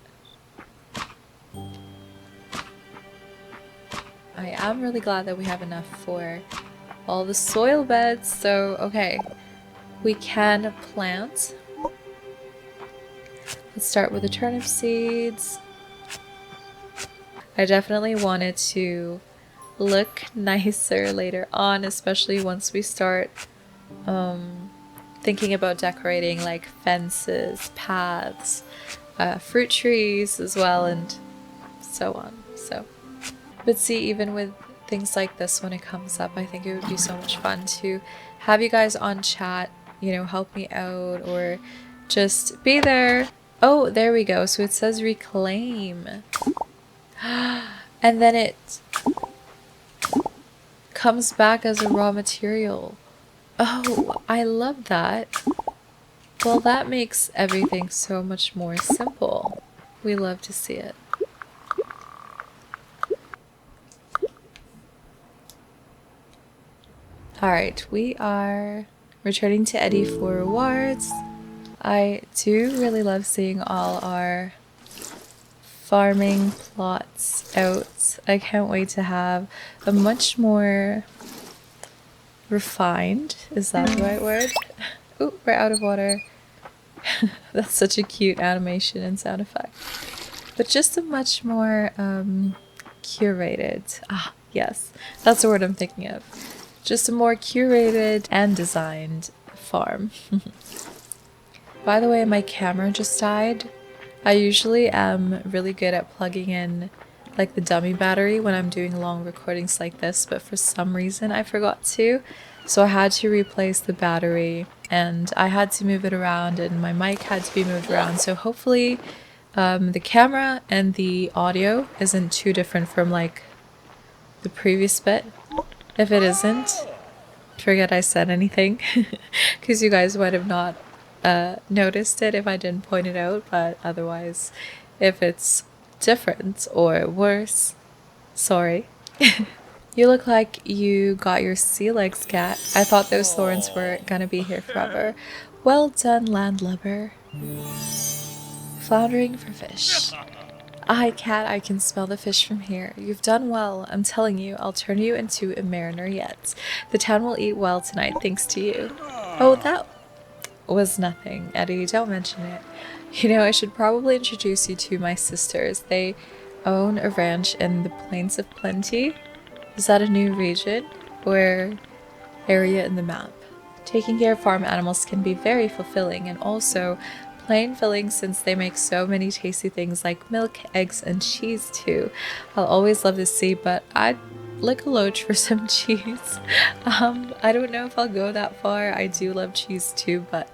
I am really glad that we have enough for all the soil beds. So, okay, we can plant. Let's start with the turnip seeds. I definitely wanted to look nicer later on, especially once we start thinking about decorating like fences, paths, fruit trees as well, and so on. So, but see, even with things like this, when it comes up, I think it would be so much fun to have you guys on chat, you know, help me out or just be there. Oh, there we go. So it says reclaim. And then it comes back as a raw material. Oh, I love that. Well, that makes everything so much more simple. We love to see it. Alright, we are returning to Eddie for rewards. I do really love seeing all our farming plots out. I can't wait to have a much more refined, is that the right word? Ooh, we're out of water. That's such a cute animation and sound effect. But just a much more curated, yes, that's the word I'm thinking of. Just a more curated and designed farm. By the way, my camera just died. I usually am really good at plugging in like the dummy battery when I'm doing long recordings like this, but for some reason I forgot to. So I had to replace the battery and I had to move it around and my mic had to be moved around. So hopefully the camera and the audio isn't too different from like the previous bit. If it isn't, forget I said anything, because you guys might have not noticed it if I didn't point it out, but otherwise, if it's different or worse, sorry. You look like you got your sea legs, cat. I thought those thorns were gonna be here forever. Well done, landlubber. Floundering for fish. "Aye, cat, I can smell the fish from here. You've done well. I'm telling you, I'll turn you into a mariner yet. The town will eat well tonight thanks to you." Oh, that was nothing, Eddie. Don't mention it. You know, I should probably introduce you to my sisters. They own a ranch in the Plains of Plenty. Is that a new region or area in the map? Taking care of farm animals can be very fulfilling and also plain filling since they make so many tasty things like milk, eggs, and cheese too. I'll always love to see, but I'd lick a loach for some cheese. I don't know if I'll go that far. I do love cheese too, but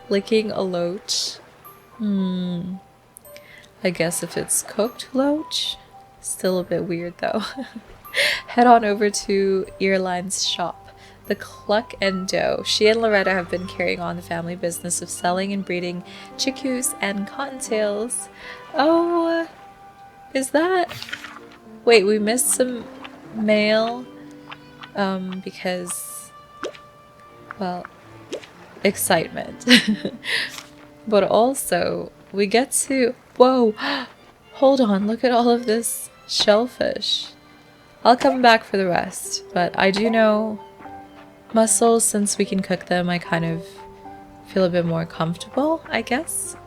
licking a loach? I guess if it's cooked loach? Still a bit weird though. Head on over to Earline's shop. The Cluck and Doe. She and Loretta have been carrying on the family business of selling and breeding chickoos and cottontails. Oh, is that... Wait, we missed some mail because, well, excitement. But also, we get to... Whoa! Hold on, look at all of this shellfish. I'll come back for the rest, but I do know mussels, since we can cook them, I kind of feel a bit more comfortable, I guess.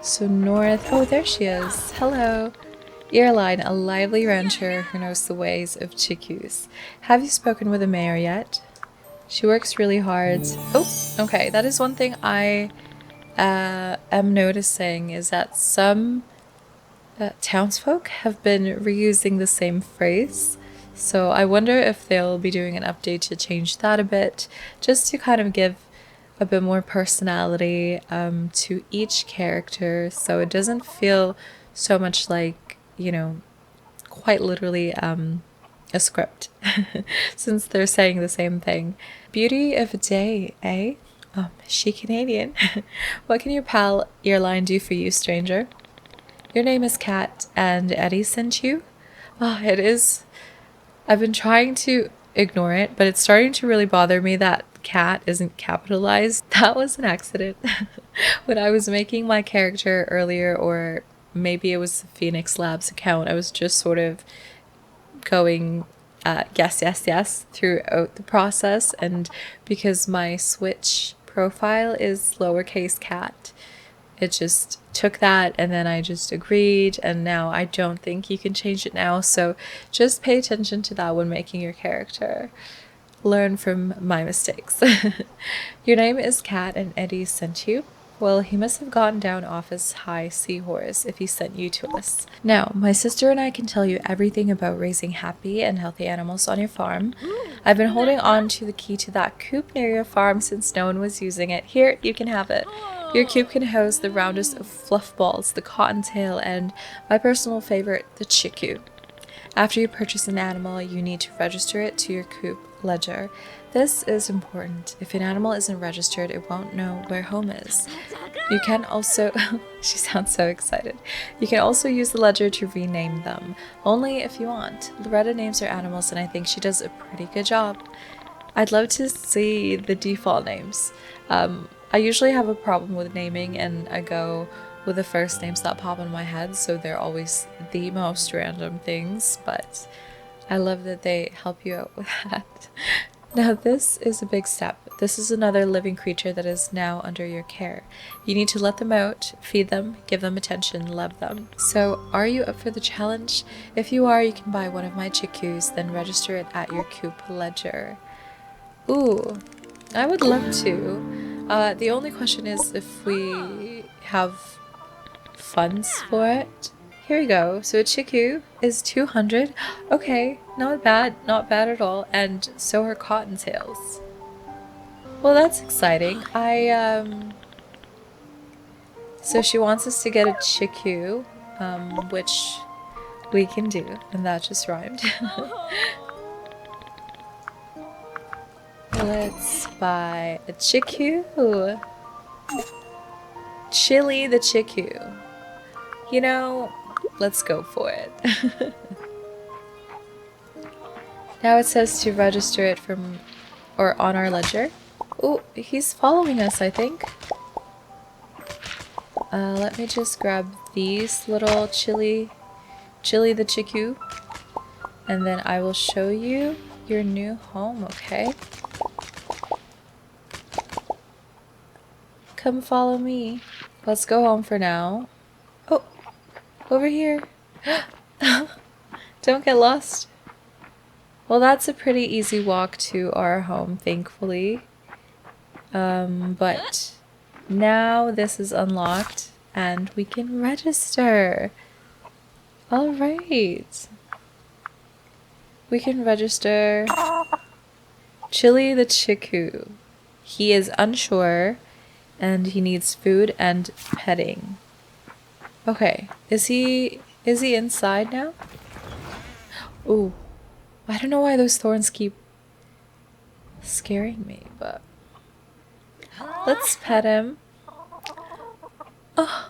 So north... Oh, there she is. Hello. Earline, a lively rancher who knows the ways of chickoos. Have you spoken with the mayor yet? She works really hard. Oh, okay. That is one thing I am noticing, is that some townsfolk have been reusing the same phrase. So I wonder if they'll be doing an update to change that a bit, just to kind of give a bit more personality to each character, so it doesn't feel so much like, you know, quite literally a script, since they're saying the same thing. Beauty of a day, eh? Is she Canadian? What can your pal Earline do for you, stranger? Your name is Kat, and Eddie sent you? Oh, it is. I've been trying to ignore it, but it's starting to really bother me that cat isn't capitalized. That was an accident. When I was making my character earlier, or maybe it was the Phoenix Labs account, I was just sort of going yes, yes, yes throughout the process, and because my Switch profile is lowercase cat, it just took that, and then I just agreed, and now I don't think you can change it now, so just pay attention to that when making your character. Learn from my mistakes. Your name is Kat and Eddie sent you? Well, he must have gotten down off his high seahorse if he sent you to us. Now, my sister and I can tell you everything about raising happy and healthy animals on your farm. I've been holding on to the key to that coop near your farm since no one was using it. Here, you can have it. Your coop can house the roundest of fluff balls, the cottontail, and my personal favorite, the chickoo. After you purchase an animal, you need to register it to your coop ledger. This is important. If an animal isn't registered, it won't know where home is. You can also... She sounds so excited. You can also use the ledger to rename them, only if you want. Loretta names her animals, and I think she does a pretty good job. I'd love to see the default names. I usually have a problem with naming, and I go with the first names that pop in my head, so they're always the most random things, but I love that they help you out with that. Now this is a big step. This is another living creature that is now under your care. You need to let them out, feed them, give them attention, love them. So are you up for the challenge? If you are, you can buy one of my chickoos, then register it at your coop ledger. Ooh, I would love to. The only question is if we have funds for it. Here we go. So a chickoo is 200. Okay, not bad at all. And so are cottontails. Well, that's exciting. So she wants us to get a chickoo, which we can do, and that just rhymed. Let's buy a chickoo. Chili the chickoo. You know, let's go for it. Now it says to register it from, or on our ledger. Oh, he's following us, I think. Let me just grab these little Chili the chiku, and then I will show you your new home, okay? Come follow me. Let's go home for now. Oh, over here. Don't get lost. Well, that's a pretty easy walk to our home, thankfully. But now this is unlocked and we can register. All right. We can register Chili the chiku. He is unsure and he needs food and petting. Okay, is he inside now? Ooh, I don't know why those thorns keep scaring me, but let's pet him. Oh,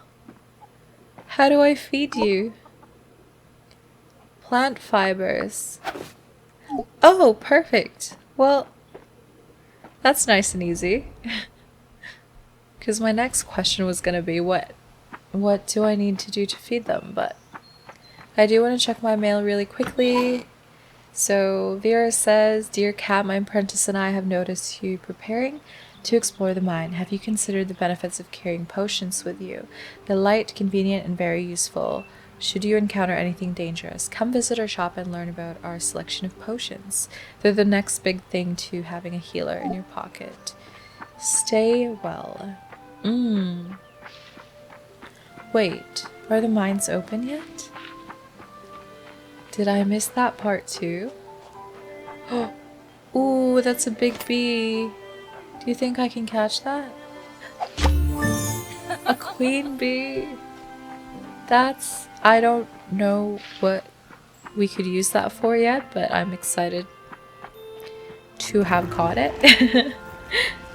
how do I feed you? Plant fibers. Oh, perfect. Well, that's nice and easy. Because my next question was going to be what do I need to do to feed them? But I do want to check my mail really quickly. So Vera says, "Dear Cat, my apprentice and I have noticed you preparing to explore the mine. Have you considered the benefits of carrying potions with you? They're light, convenient, and very useful. Should you encounter anything dangerous, come visit our shop and learn about our selection of potions. They're the next big thing to having a healer in your pocket. Stay well." Wait, are the mines open yet? Did I miss that part too? Oh, ooh, that's a big bee. Do you think I can catch that? A queen bee. I don't know what we could use that for yet, but I'm excited to have caught it.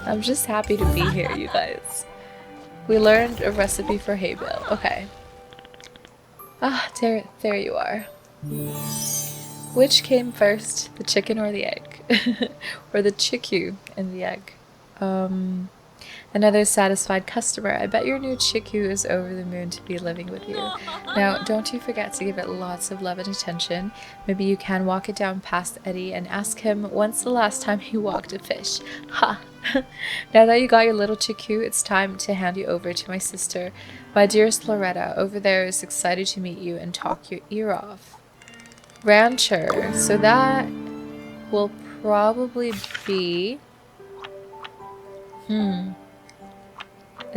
I'm just happy to be here, you guys. We learned a recipe for hay bale. Okay. Ah, there you are. Which came first, the chicken or the egg? Or the chiku and the egg? Another satisfied customer. I bet your new chiku is over the moon to be living with you. Now, don't you forget to give it lots of love and attention. Maybe you can walk it down past Eddie and ask him when's the last time he walked a fish. Ha! Now that you got your little chiku, it's time to hand you over to my sister. My dearest Loretta over there is excited to meet you and talk your ear off. Rancher. So that will probably be a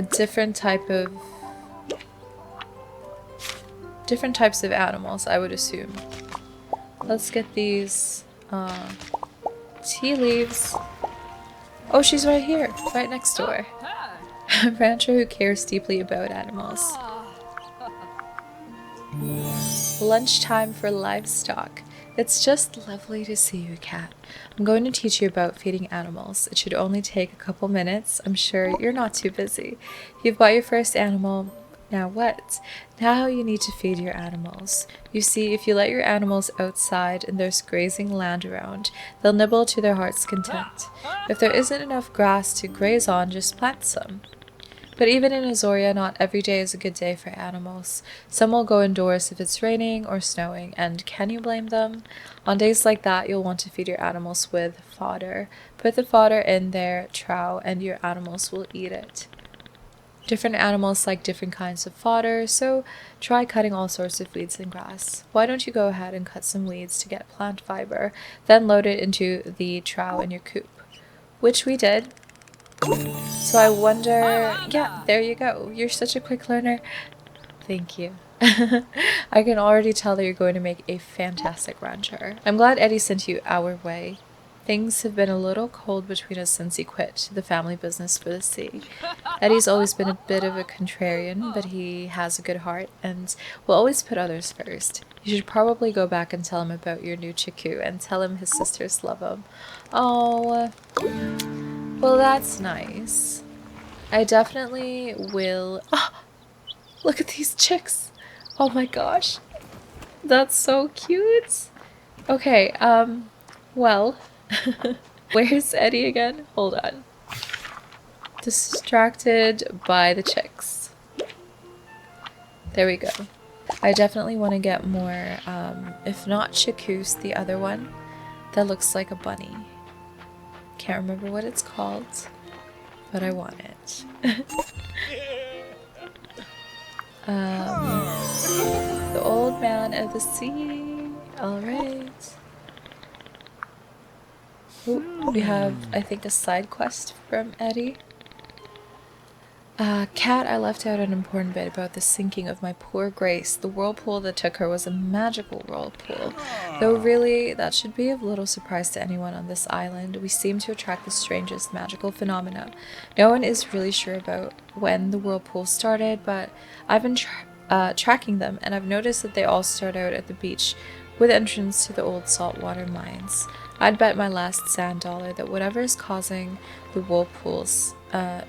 different types of animals, I would assume. Let's get these tea leaves. Oh, she's right here, right next door. A rancher who cares deeply about animals. Lunchtime for livestock. It's just lovely to see you, Cat. I'm going to teach you about feeding animals. It should only take a couple minutes. I'm sure you're not too busy. You've got your first animal. Now what? Now you need to feed your animals. You see, if you let your animals outside and there's grazing land around, they'll nibble to their heart's content. If there isn't enough grass to graze on, just plant some. But even in Azoria, not every day is a good day for animals. Some will go indoors if it's raining or snowing, and can you blame them? On days like that, you'll want to feed your animals with fodder. Put the fodder in their trough and your animals will eat it. Different animals like different kinds of fodder, so try cutting all sorts of weeds and grass. Why don't you go ahead and cut some weeds to get plant fiber, then load it into the trough in your coop. Which we did. So I wonder, yeah, there you go. You're such a quick learner. Thank you. I can already tell that you're going to make a fantastic rancher. I'm glad Eddie sent you our way. Things have been a little cold between us since he quit the family business for the sea. Eddie's always been a bit of a contrarian, but he has a good heart and will always put others first. You should probably go back and tell him about your new chiku and tell him his sisters love him. Oh, well, that's nice. I definitely will. Oh, look at these chicks. Oh my gosh. That's so cute. Okay, well, where's Eddie again? Hold on. Distracted by the chicks. There we go. I definitely want to get more, if not Chacus, the other one that looks like a bunny. Can't remember what it's called, but I want it. The old man of the sea. Alright. We have, I think, a side quest from Eddie. Cat, I left out an important bit about the sinking of my poor Grace. The whirlpool that took her was a magical whirlpool. Though really, that should be of little surprise to anyone on this island. We seem to attract the strangest magical phenomena. No one is really sure about when the whirlpool started, but I've been tracking them, and I've noticed that they all start out at the beach with entrance to the old saltwater mines. I'd bet my last sand dollar that whatever is causing the whirlpools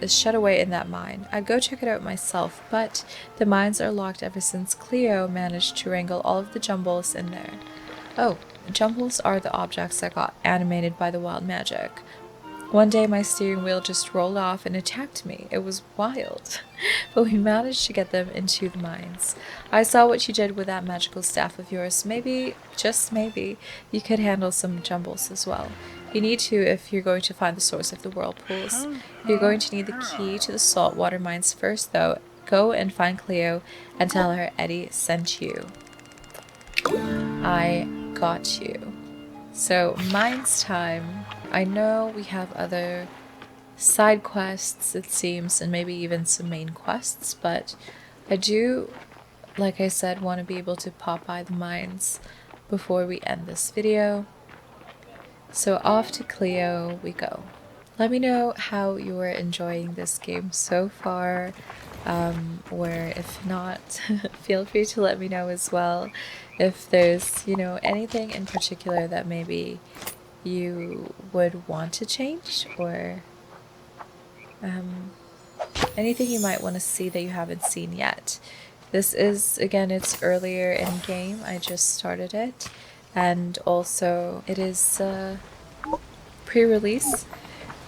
is shut away in that mine. I'd go check it out myself, but the mines are locked ever since Cleo managed to wrangle all of the jumbles in there. Oh, jumbles are the objects that got animated by the wild magic. One day my steering wheel just rolled off and attacked me. It was wild, but we managed to get them into the mines. I saw what you did with that magical staff of yours. Maybe, just maybe, you could handle some jumbles as well. You need to if you're going to find the source of the whirlpools. You're going to need the key to the saltwater mines first, though. Go and find Cleo and tell her Eddie sent you. I got you. So, mines time. I know we have other side quests, it seems, and maybe even some main quests, but I do, like I said, want to be able to pop by the mines before we end this video. So off to Cleo we go. Let me know how you're enjoying this game so far, or if not, feel free to let me know as well. If there's, you know, anything in particular that maybe you would want to change, or anything you might want to see that you haven't seen yet. This is, again, it's earlier in game. I just started it, and also it is pre-release.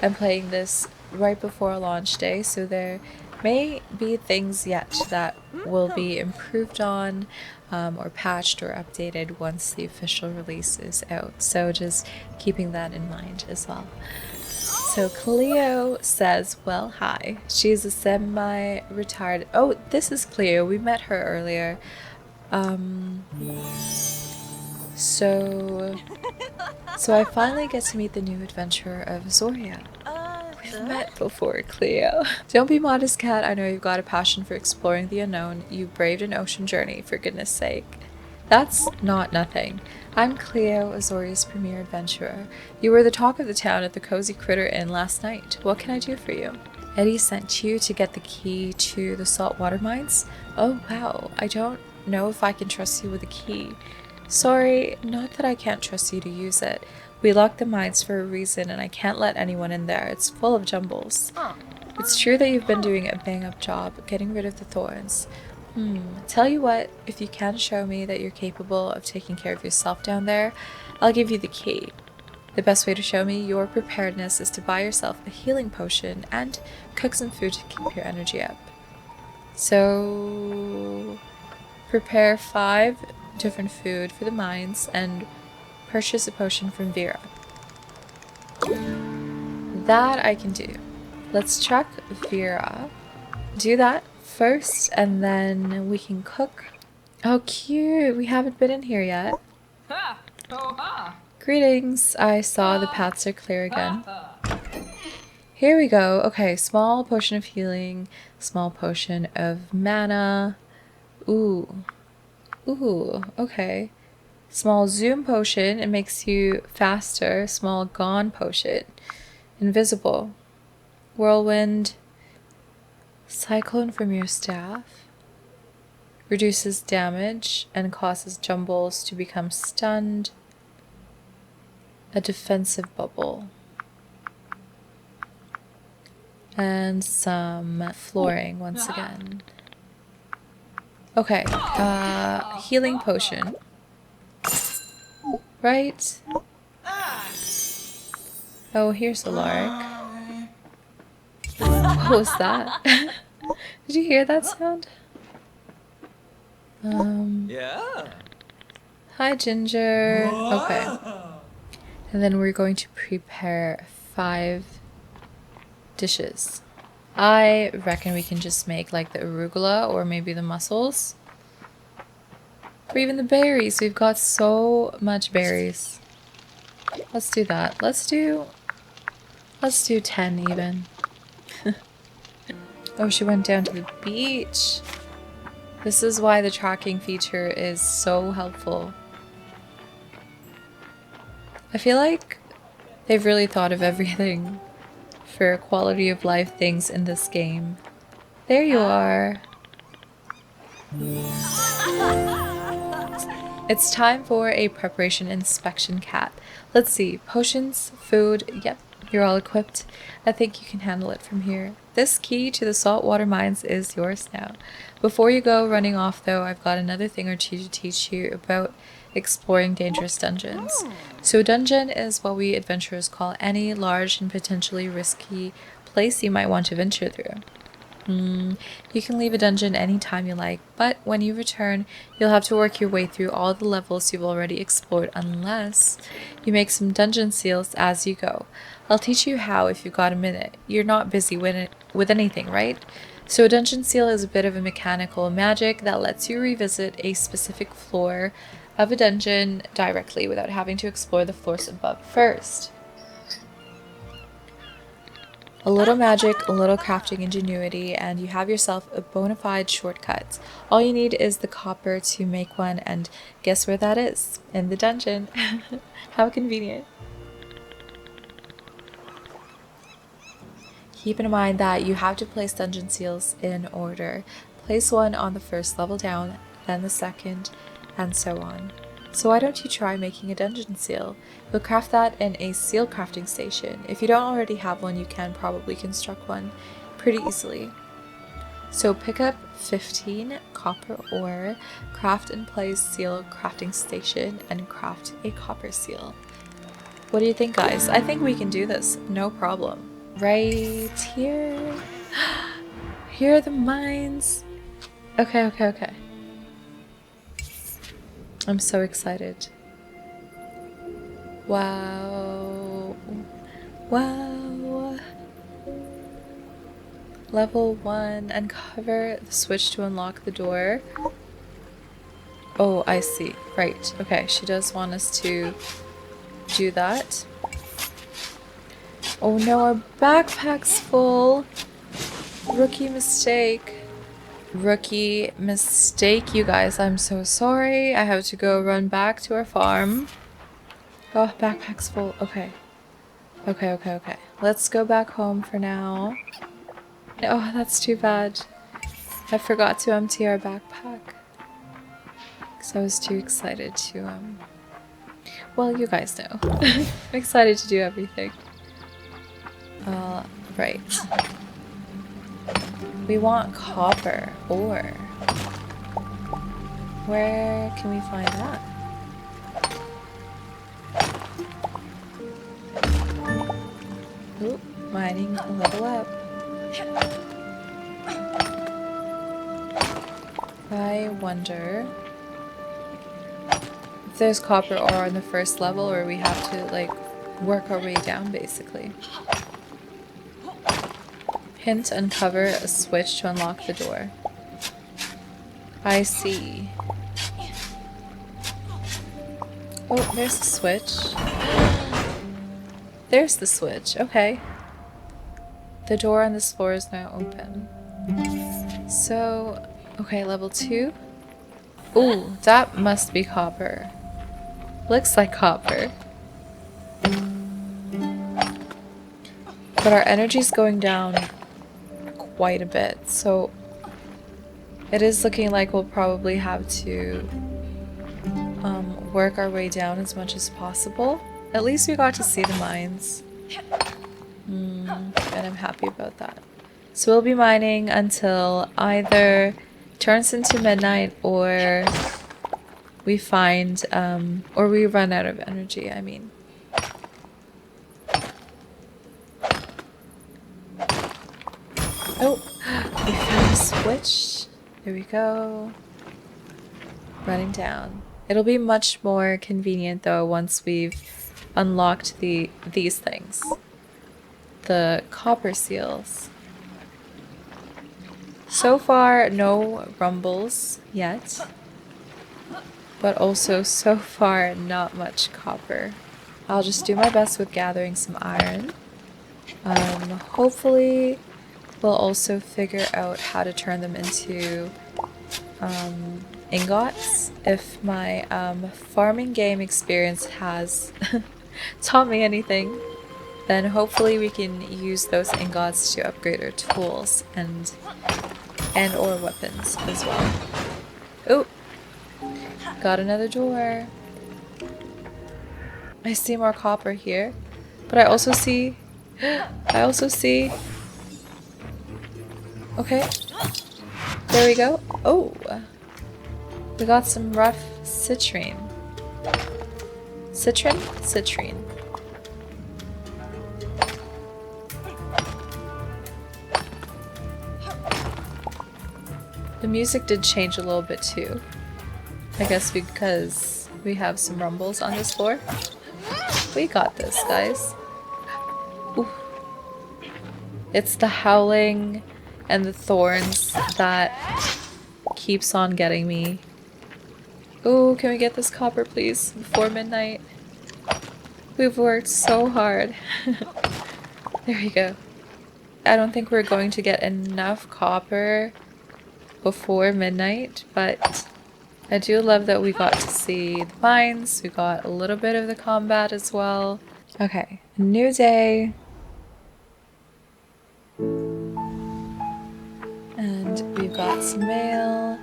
I'm playing this right before launch day, so there may be things yet that will be improved on or patched or updated once the official release is out. So just keeping that in mind as well. So Cleo says, well, hi. She's a semi-retired... Oh, this is Cleo. We met her earlier. So I finally get to meet the new adventurer of Azoria. We've met before, Cleo. Don't be modest, Cat. I know you've got a passion for exploring the unknown. You braved an ocean journey, for goodness sake. That's not nothing. I'm Cleo, Azoria's premier adventurer. You were the talk of the town at the Cozy Critter Inn last night. What can I do for you? Eddie sent you to get the key to the saltwater mines? Oh, wow. I don't know if I can trust you with a key. Sorry, not that I can't trust you to use it. We locked the mines for a reason, and I can't let anyone in there. It's full of jumbles. It's true that you've been doing a bang-up job getting rid of the thorns. Tell you what, if you can show me that you're capable of taking care of yourself down there, I'll give you the key. The best way to show me your preparedness is to buy yourself a healing potion and cook some food to keep your energy up. So, prepare 5 different food for the mines and purchase a potion from Vera. That I can do. Let's track Vera. Do that first and then we can cook. Oh, cute. We haven't been in here yet. Greetings. I saw the paths are clear again. Here we go. Okay, small potion of healing, small potion of mana. Ooh, okay. Small zoom potion, it makes you faster. Small gone potion, invisible. Whirlwind, cyclone from your staff. Reduces damage and causes jumbles to become stunned. A defensive bubble. And some flooring once again. Okay, healing potion. Right? Oh, here's Alaric. What was that? Did you hear that sound? Yeah. Hi, Ginger. Okay. And then we're going to prepare 5 dishes. I reckon we can just make like the arugula or maybe the mussels. Or even the berries. We've got so much berries. Let's do that. Let's do 10 even. Oh, she went down to the beach. This is why the tracking feature is so helpful. I feel like they've really thought of everything for quality of life things in this game. There you are. It's time for a preparation inspection, Cat. Let's see. Potions, food. Yep, you're all equipped. I think you can handle it from here. This key to the saltwater mines is yours now. Before you go running off, though, I've got another thing or two to teach you about exploring dangerous dungeons. So a dungeon is what we adventurers call any large and potentially risky place you might want to venture through. You can leave a dungeon anytime you like, but when you return, you'll have to work your way through all the levels you've already explored unless you make some dungeon seals as you go. I'll teach you how if you've got a minute. You're not busy with anything, right? So a dungeon seal is a bit of a mechanical magic that lets you revisit a specific floor of a dungeon directly without having to explore the floors above first. A little magic, a little crafting ingenuity, and you have yourself a bona fide shortcut. All you need is the copper to make one, and guess where that is? In the dungeon. How convenient. Keep in mind that you have to place dungeon seals in order. Place one on the first level down, then the second, and so on. So why don't you try making a dungeon seal? You'll craft that in a seal crafting station. If you don't already have one, you can probably construct one pretty easily. So pick up 15 copper ore, craft and place seal crafting station, and craft a copper seal. What do you think, guys? I think we can do this, no problem. Right here. Here are the mines. Okay. I'm so excited. Wow. Level 1. Uncover the switch to unlock the door. Oh, I see. Right. Okay, she does want us to do that. Oh no, our backpack's full. Rookie mistake. Rookie mistake, you guys. I'm so sorry. I have to go run back to our farm. Oh, backpack's full. Okay. Let's go back home for now. Oh, that's too bad. I forgot to empty our backpack. Because I was too excited to, well, you guys know. I'm excited to do everything. Right. We want copper ore. Where can we find that? Oop, mining a level up. I wonder if there's copper ore on the first level or we have to like work our way down basically. Hint, uncover a switch to unlock the door. I see. Oh, there's the switch. There's the switch. Okay. The door on this floor is now open. So, okay, level 2. Ooh, that must be copper. Looks like copper. But our energy's going down quite a bit, so it is looking like we'll probably have to work our way down as much as possible. At least we got to see the mines. And I'm happy about that. So we'll be mining until either turns into midnight or we find, or we run out of energy, I mean. Oh, we found a switch. There we go. running down. It'll be much more convenient though once we've unlocked these things. The copper seals. So far, no rumbles yet, but also so far not much copper. I'll just do my best with gathering some iron. Hopefully we'll also figure out how to turn them into ingots. If my farming game experience has taught me anything, then hopefully we can use those ingots to upgrade our tools and or weapons as well. Oh, got another door. I see more copper here, but I also see okay, there we go. Oh, we got some rough citrine. Citrine. The music did change a little bit too. I guess because we have some rumbles on this floor. We got this, guys. Ooh. It's the howling and the thorns that keeps on getting me. Ooh, can we get this copper please before midnight? We've worked so hard. There we go. I don't think we're going to get enough copper before midnight, but I do love that we got to see the mines. We got a little bit of the combat as well. Okay, new day. And we've got some mail.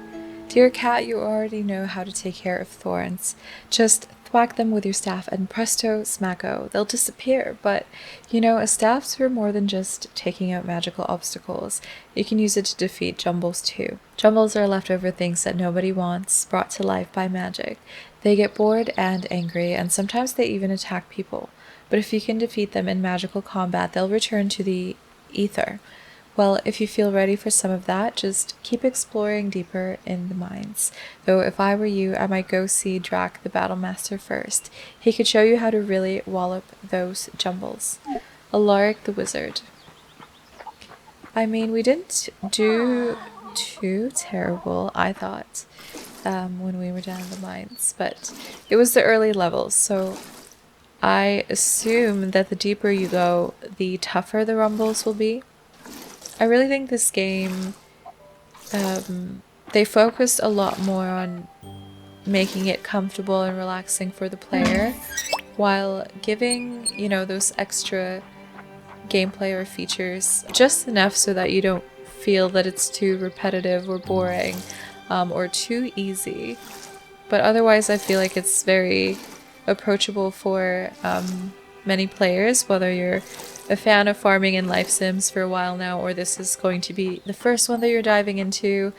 Dear cat, you already know how to take care of thorns. Just thwack them with your staff and presto, smacko, they'll disappear. But, you know, a staff's for more than just taking out magical obstacles. You can use it to defeat jumbles too. Jumbles are leftover things that nobody wants, brought to life by magic. They get bored and angry, and sometimes they even attack people. But if you can defeat them in magical combat, they'll return to the ether. Well, if you feel ready for some of that, just keep exploring deeper in the mines. Though if I were you, I might go see Drac the Battle Master first. He could show you how to really wallop those jumbles. Alaric the Wizard. I mean, we didn't do too terrible, I thought, when we were down in the mines. But it was the early levels, so I assume that the deeper you go, the tougher the rumbles will be. I really think this game, they focused a lot more on making it comfortable and relaxing for the player, while giving, you know, those extra gameplay or features just enough so that you don't feel that it's too repetitive or boring, or too easy. But otherwise I feel like it's very approachable for many players, whether you're a fan of farming and life sims for a while now, or this is going to be the first one that you're diving into.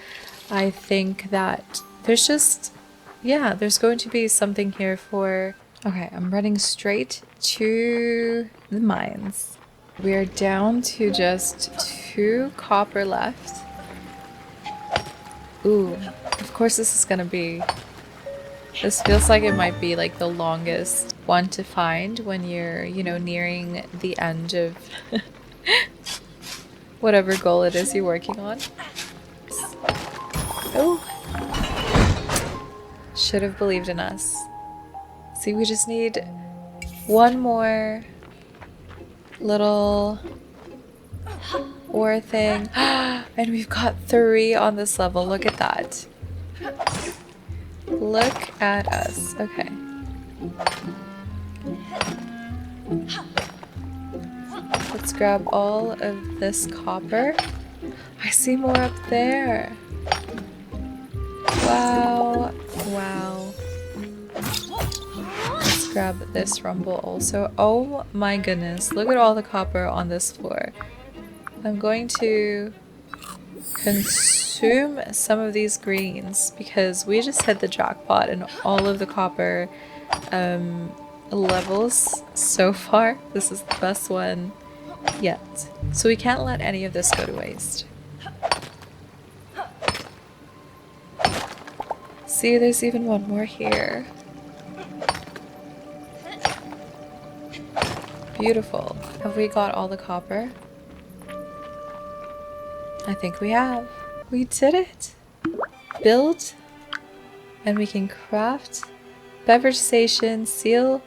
I think that there's just, yeah, there's going to be something here for... Okay, I'm running straight to the mines. We are down to just 2 copper left. Ooh, of course this is gonna be... This feels like it might be like the longest one to find when you're, you know, nearing the end of whatever goal it is you're working on. Oh! Should have believed in us. See, we just need one more little ore thing. And we've got 3 on this level. Look at that. Look at us. Okay. Let's grab all of this copper. I see more up there. Wow. Wow. Let's grab this rumble also. Oh my goodness. Look at all the copper on this floor. I'm going to consume some of these greens because we just hit the jackpot in all of the copper levels so far. This is the best one yet. So we can't let any of this go to waste. See, there's even one more here. Beautiful. Have we got all the copper? I think we have. We did it! Build, and we can craft. Beverage station, seal,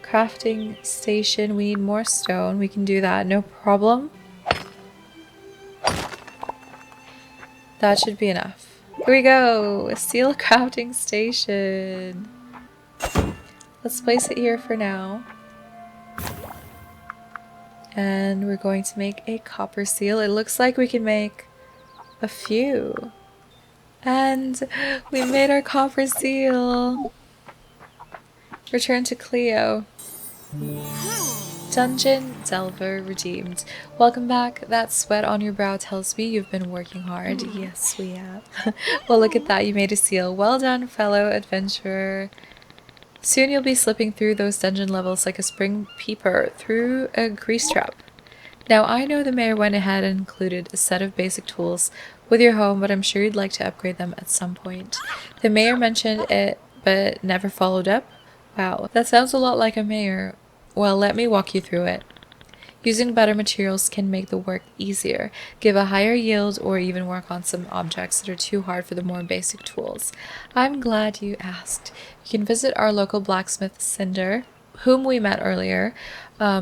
crafting station. We need more stone. We can do that, no problem. That should be enough. Here we go! A seal crafting station. Let's place it here for now. And we're going to make a copper seal. It looks like we can make a few. And we made our copper seal. Return to Cleo. Dungeon Delver redeemed. Welcome back. That sweat on your brow tells me you've been working hard. Yes, we have. Well, look at that. You made a seal. Well done, fellow adventurer. Soon you'll be slipping through those dungeon levels like a spring peeper through a grease trap. Now, I know the mayor went ahead and included a set of basic tools with your home, but I'm sure you'd like to upgrade them at some point. The mayor mentioned it, but never followed up. Wow, that sounds a lot like a mayor. Well, let me walk you through it. Using better materials can make the work easier, give a higher yield, or even work on some objects that are too hard for the more basic tools. I'm glad you asked. You can visit our local blacksmith, Cinder, whom we met earlier.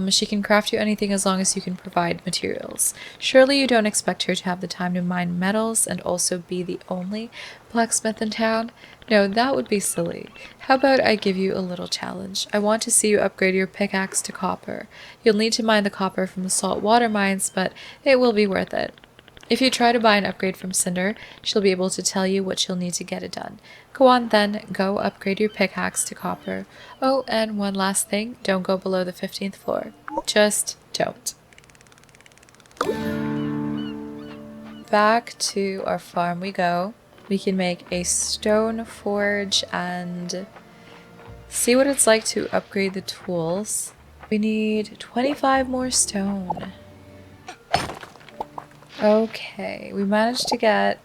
She can craft you anything as long as you can provide materials. Surely you don't expect her to have the time to mine metals and also be the only blacksmith in town? No, that would be silly. How about I give you a little challenge? I want to see you upgrade your pickaxe to copper. You'll need to mine the copper from the salt water mines, but it will be worth it. If you try to buy an upgrade from Cinder, she'll be able to tell you what you'll need to get it done. Go on then, go upgrade your pickaxe to copper. Oh, and one last thing, don't go below the 15th floor. Just don't. Back to our farm we go. We can make a stone forge and see what it's like to upgrade the tools. We need 25 more stone. Okay, we managed to get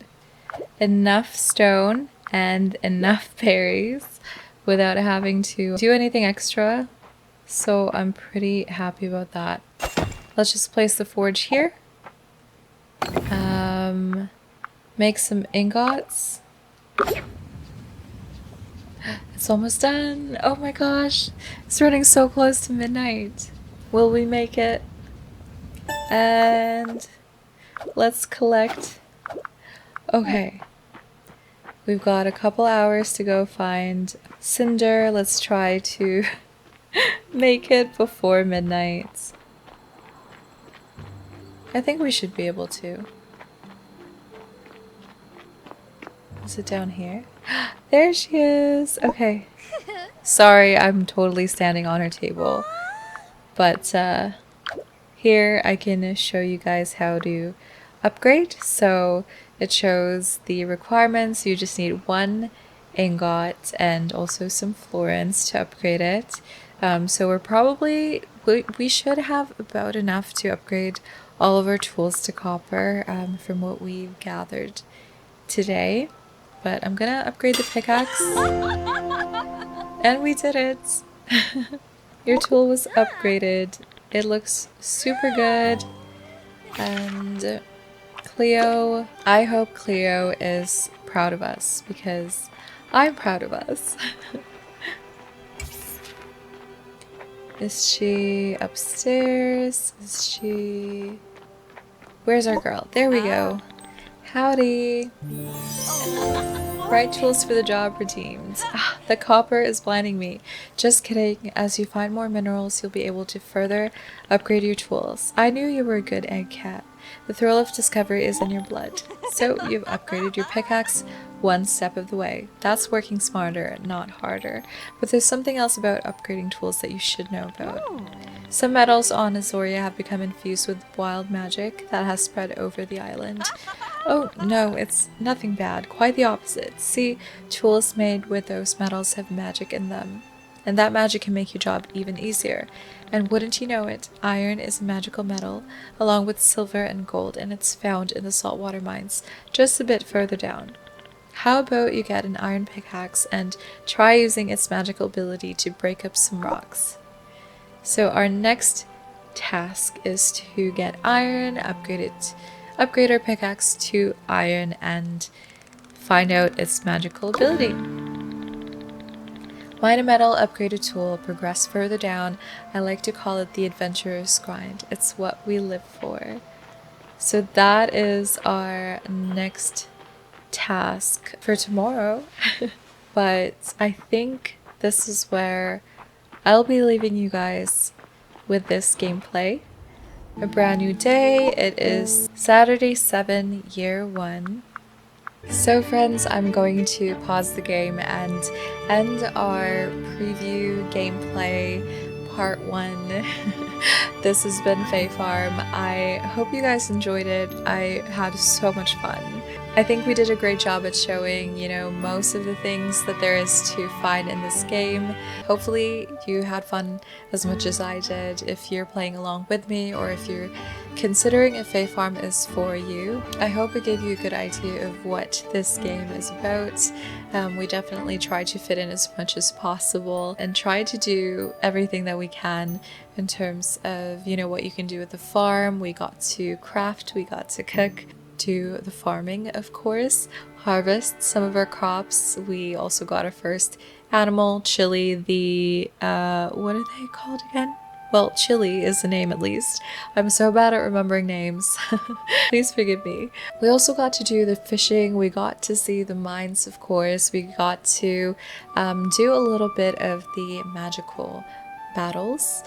enough stone and enough berries without having to do anything extra. So I'm pretty happy about that. Let's just place the forge here. Make some ingots. It's almost done. Oh my gosh. It's running so close to midnight. Will we make it? And let's collect. Okay. We've got a couple hours to go find Cinder. Let's try to make it before midnight. I think we should be able to. Is it down here? There she is! Okay. Sorry, I'm totally standing on her table. But here I can show you guys how to upgrade. So it shows the requirements. You just need 1 ingot and also some florins to upgrade it. So we're probably, we should have about enough to upgrade all of our tools to copper from what we've gathered today. But I'm gonna upgrade the pickaxe. And we did it! Your tool was upgraded. It looks super good. And Cleo, I hope Cleo is proud of us because I'm proud of us. Is she upstairs? Is she... Where's our girl? There we go. Howdy. Right tools for the job redeemed. Ah, the copper is blinding me. Just kidding. As you find more minerals, you'll be able to further upgrade your tools. I knew you were a good egg cat. The thrill of discovery is in your blood. So you've upgraded your pickaxe 1 step of the way. That's working smarter, not harder. But there's something else about upgrading tools that you should know about. Some metals on Azoria have become infused with wild magic that has spread over the island. Oh no, it's nothing bad, quite the opposite. See, tools made with those metals have magic in them. And that magic can make your job even easier. And wouldn't you know it, iron is a magical metal, along with silver and gold, and it's found in the saltwater mines, just a bit further down. How about you get an iron pickaxe and try using its magical ability to break up some rocks? So our next task is to get iron, upgrade our pickaxe to iron, and find out its magical ability. Mine a metal, upgrade a tool, progress further down. I like to call it the adventurer's grind. It's what we live for. So that is our next task for tomorrow. But I think this is where I'll be leaving you guys with this gameplay. A brand new day. It is Saturday 7, year 1. So friends, I'm going to pause the game and end our preview gameplay part 1. This has been Fae Farm. I hope you guys enjoyed it. I had so much fun. I think we did a great job at showing, you know, most of the things that there is to find in this game. Hopefully you had fun as much as I did if you're playing along with me, or if you're considering if Fae Farm is for you. I hope it gave you a good idea of what this game is about. We definitely tried to fit in as much as possible and try to do everything that we can in terms of, you know, what you can do with the farm. We got to craft, we got to cook, do the farming, of course, harvest some of our crops. We also got our first animal, Chili, the what are they called again? Well, Chili is the name, at least. I'm so bad at remembering names. Please forgive me. We also got to do the fishing. We got to see the mines, of course. We got to do a little bit of the magical battles.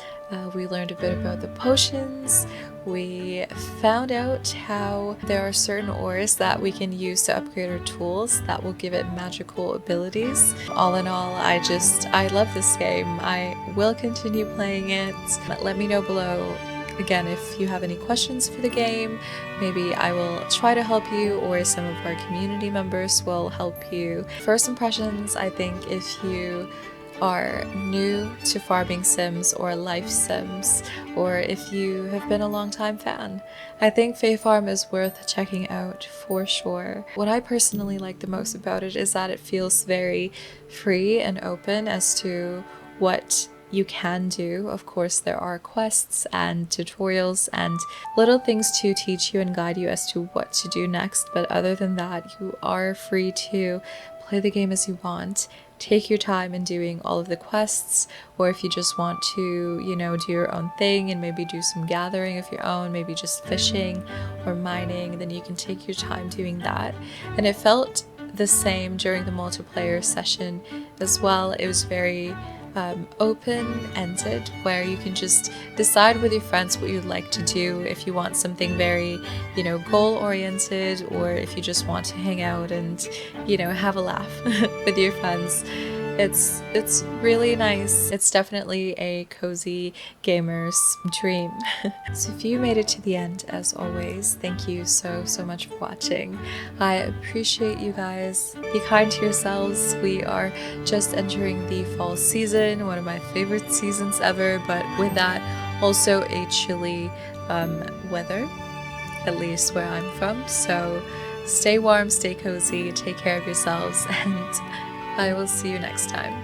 We learned a bit about the potions. We found out how there are certain ores that we can use to upgrade our tools that will give it magical abilities. All in all, I love this game. I will continue playing it. Let me know below, again, if you have any questions for the game. Maybe I will try to help you, or some of our community members will help you. First impressions, I think if you are new to farming sims or life sims, or if you have been a long-time fan, I think Fae Farm is worth checking out for sure. What I personally like the most about it is that it feels very free and open as to what you can do. Of course, there are quests and tutorials and little things to teach you and guide you as to what to do next, but other than that, you are free to play the game as you want. Take your time in doing all of the quests, or if you just want to, you know, do your own thing and maybe do some gathering of your own, maybe just fishing or mining, then you can take your time doing that. And it felt the same during the multiplayer session as well. It was very open-ended, where you can just decide with your friends what you'd like to do. If you want something very, you know, goal-oriented, or if you just want to hang out and, you know, have a laugh with your friends. It's really nice. It's definitely a cozy gamer's dream. So if you made it to the end, as always, thank you so much for watching. I appreciate you guys. Be kind to yourselves. We are just entering the fall season, one of my favorite seasons ever, but with that, also a chilly weather, at least where I'm from. So stay warm, stay cozy, take care of yourselves, and I will see you next time.